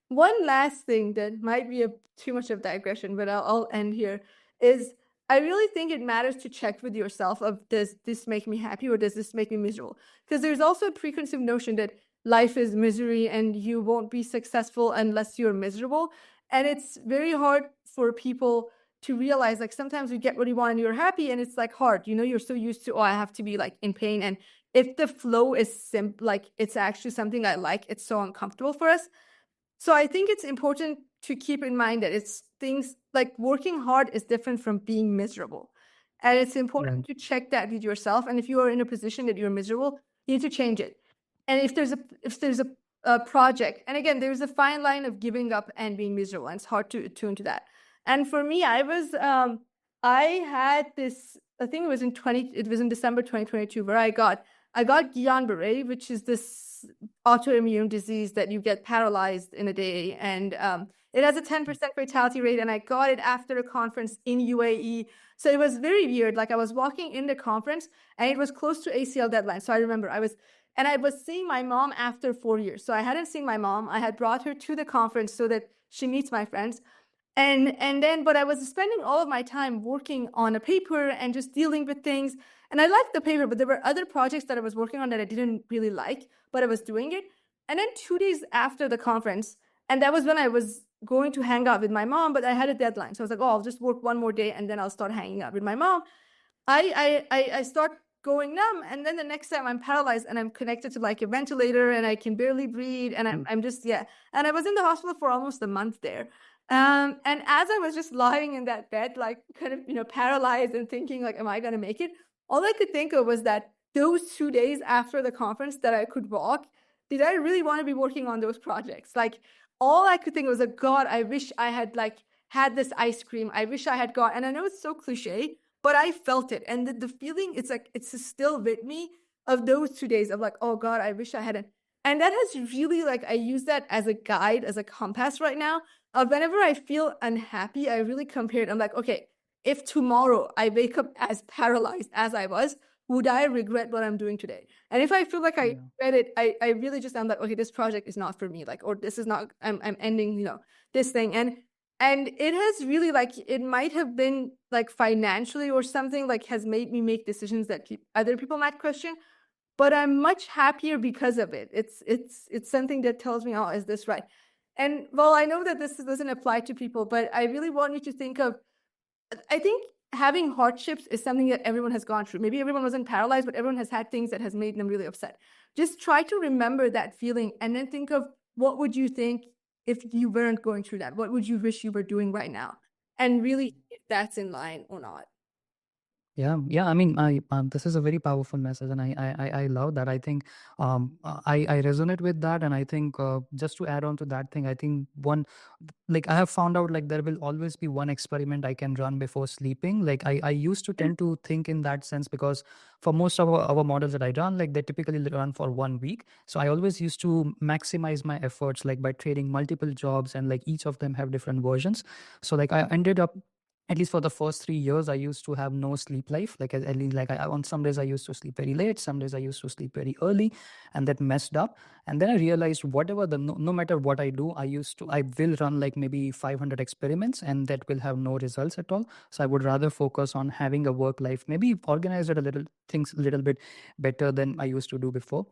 One last thing that might be too much of digression, but I'll end here, is I really think it matters to check with yourself of, does this make me happy or does this make me miserable? Because there's also a preconceived notion that life is misery and you won't be successful unless you're miserable. And it's very hard for people to realize, like, sometimes you get what you want and you're happy, and it's like hard, you're so used to, oh, I have to be like in pain. And if the flow is like it's actually something I like, it's so uncomfortable for us. So I think it's important to keep in mind that it's things like working hard is different from being miserable. And it's important to check that with yourself. And if you are in a position that you're miserable, you need to change it. And if there's a project, and again, there's a fine line of giving up and being miserable, and it's hard to attune to that. And for me, I had this, I think it was in December 2022, where I got Guillain-Barré, which is this autoimmune disease that you get paralyzed in a day. And it has a 10% fatality rate. And I got it after a conference in UAE. So it was very weird. Like I was walking in the conference and it was close to ACL deadline. So I remember I was seeing my mom after 4 years. So I hadn't seen my mom. I had brought her to the conference so that she meets my friends. But I was spending all of my time working on a paper and just dealing with things. And I liked the paper, but there were other projects that I was working on that I didn't really like, but I was doing it. And then 2 days after the conference, and that was when I was going to hang out with my mom, but I had a deadline. So I was like, oh, I'll just work one more day and then I'll start hanging out with my mom. I start going numb. And then the next time I'm paralyzed and I'm connected to like a ventilator and I can barely breathe. And I'm just, yeah. And I was in the hospital for almost a month there. And as I was just lying in that bed, like kind of, paralyzed and thinking like, am I going to make it? All I could think of was that those 2 days after the conference that I could walk, did I really want to be working on those projects? Like all I could think was like, God, I wish I had like had this ice cream. I wish I had got, and I know it's so cliche, but I felt it. And the feeling, it's like, it's still with me of those 2 days of like, oh God, I wish I hadn't. And that has really like, I use that as a guide, as a compass right now. Whenever I feel unhappy, I really compare it. I'm like, okay, if tomorrow I wake up as paralyzed as I was, would I regret what I'm doing today? And if I feel like I regret it, I really just, I'm like, okay, this project is not for me. Like, or this is not, I'm ending, this thing. And it has really like, it might have been like financially or something like has made me make decisions that other people might question, but I'm much happier because of it. It's something that tells me, oh, is this right? And well, I know that this doesn't apply to people, but I really want you to think of I think having hardships is something that everyone has gone through. Maybe everyone wasn't paralyzed, but everyone has had things that has made them really upset. Just try to remember that feeling and then think of what would you think if you weren't going through that? What would you wish you were doing right now? And really, if that's in line or not. Yeah. I mean, this is a very powerful message, and I love that. I think I resonate with that, and I think just to add on to that thing, I think one, like I have found out like there will always be one experiment I can run before sleeping. Like I used to tend to think in that sense, because for most of our models that I run, like they typically run for 1 week. So I always used to maximize my efforts, like by trading multiple jobs, and like each of them have different versions. So like I ended up, at least for the first 3 years, I used to have no sleep life. Like at least, like on some days I used to sleep very late, some days I used to sleep very early, and that messed up. And then I realized whatever no matter what I do, I will run like maybe 500 experiments, and that will have no results at all. So I would rather focus on having a work life, maybe organize it a little, things a little bit better than I used to do before.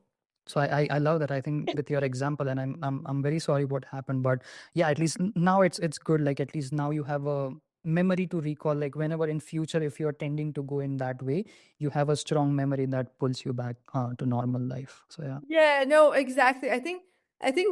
So I love that. I think with your example, and I'm very sorry what happened, but yeah, at least now it's good. Like at least now you have a memory to recall, like whenever in future if you're tending to go in that way, you have a strong memory that pulls you back to normal life. So yeah. Yeah, no, exactly. I think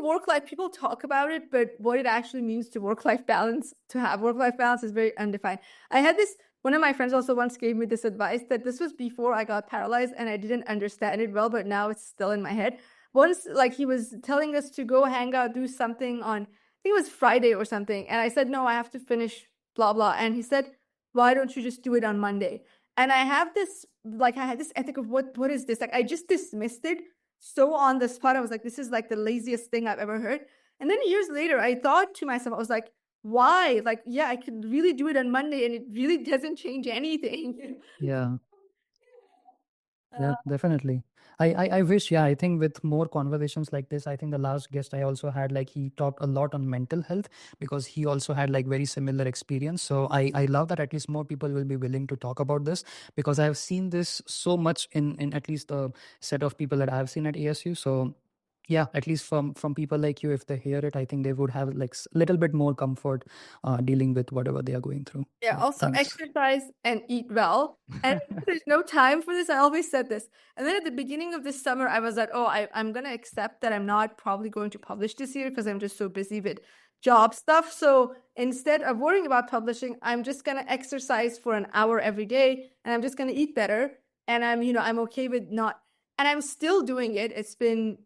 work life, people talk about it, but what it actually means to work life balance, to have work life balance, is very undefined. I had this, one of my friends also once gave me this advice that this was before I got paralyzed and I didn't understand it well, but now it's still in my head. Once, like, he was telling us to go hang out, do something on, I think it was Friday or something. And I said, no, I have to finish blah, blah. And he said, why don't you just do it on Monday? And I have this, like, I had this ethic of what is this? Like, I just dismissed it so on the spot. I was like, this is like the laziest thing I've ever heard. And then years later, I thought to myself, I was like, why? Like, yeah, I could really do it on Monday and it really doesn't change anything. Yeah. Yeah, Uh, definitely. I wish, yeah, I think with more conversations like this, I think the last guest I also had, like he talked a lot on mental health, because he also had like very similar experience. So I love that at least more people will be willing to talk about this, because I have seen this so much in at least the set of people that I have seen at ASU. So yeah, at least from people like you, if they hear it, I think they would have like little bit more comfort dealing with whatever they are going through. Yeah, So also thanks. exercise and eat well. And there's no time for this. I always said this. And then at the beginning of this summer, I was like, oh, I'm going to accept that I'm not probably going to publish this year because I'm just so busy with job stuff. So instead of worrying about publishing, I'm just going to exercise for an hour every day and I'm just going to eat better. And I'm okay with not, and I'm still doing it. It's been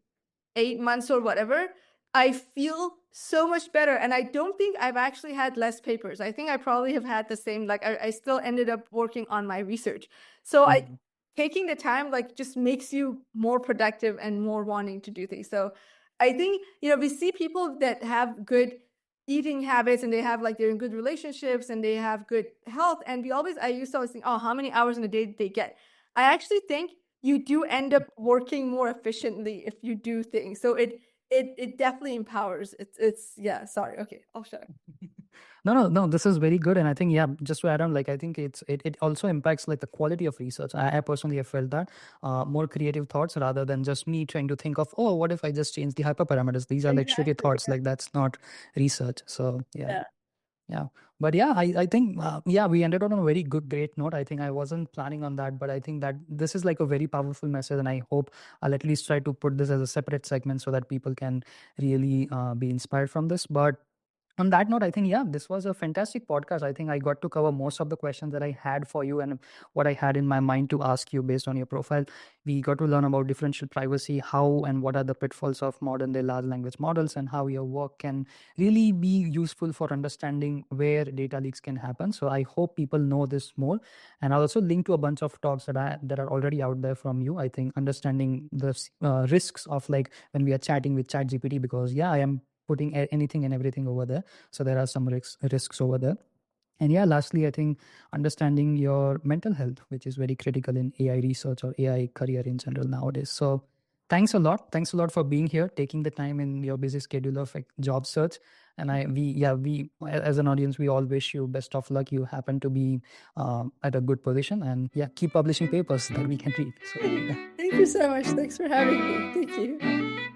8 months or whatever. I feel so much better. And I don't think I've actually had less papers. I think I probably have had the same, like I still ended up working on my research. So Mhm. taking the time like just makes you more productive and more wanting to do things. So I think, we see people that have good eating habits and they have like, they're in good relationships and they have good health. And I used to always think, oh, how many hours in a day did they get? I actually think you do end up working more efficiently if you do things. So it definitely empowers. It's yeah, sorry. Okay, I'll shut up. No. This is very good, and I think, yeah, just to add on, like I think it also impacts like the quality of research. I personally have felt that more creative thoughts rather than just me trying to think of, oh, what if I just change the hyperparameters? These are like shitty Exactly. thoughts. Like that's not research. So yeah. Yeah. Yeah, but yeah, I think yeah, we ended on a very great note. I think I wasn't planning on that, but I think that this is like a very powerful message, and I hope I'll at least try to put this as a separate segment so that people can really be inspired from this. But on that note, I think, yeah, this was a fantastic podcast. I think I got to cover most of the questions that I had for you and what I had in my mind to ask you based on your profile. We got to learn about differential privacy, how and what are the pitfalls of modern day large language models, and how your work can really be useful for understanding where data leaks can happen. So I hope people know this more. And I'll also link to a bunch of talks that are already out there from you. I think understanding the risks of like when we are chatting with ChatGPT, because yeah, I am putting anything and everything over there. So there are some risks over there. And yeah, lastly, I think understanding your mental health, which is very critical in AI research or AI career in general nowadays. So thanks a lot. Thanks a lot for being here, taking the time in your busy schedule of like, job search. And we as an audience, we all wish you best of luck. You happen to be at a good position, and yeah, keep publishing papers that we can read. So yeah. Thank you so much. Thanks for having me. Thank you.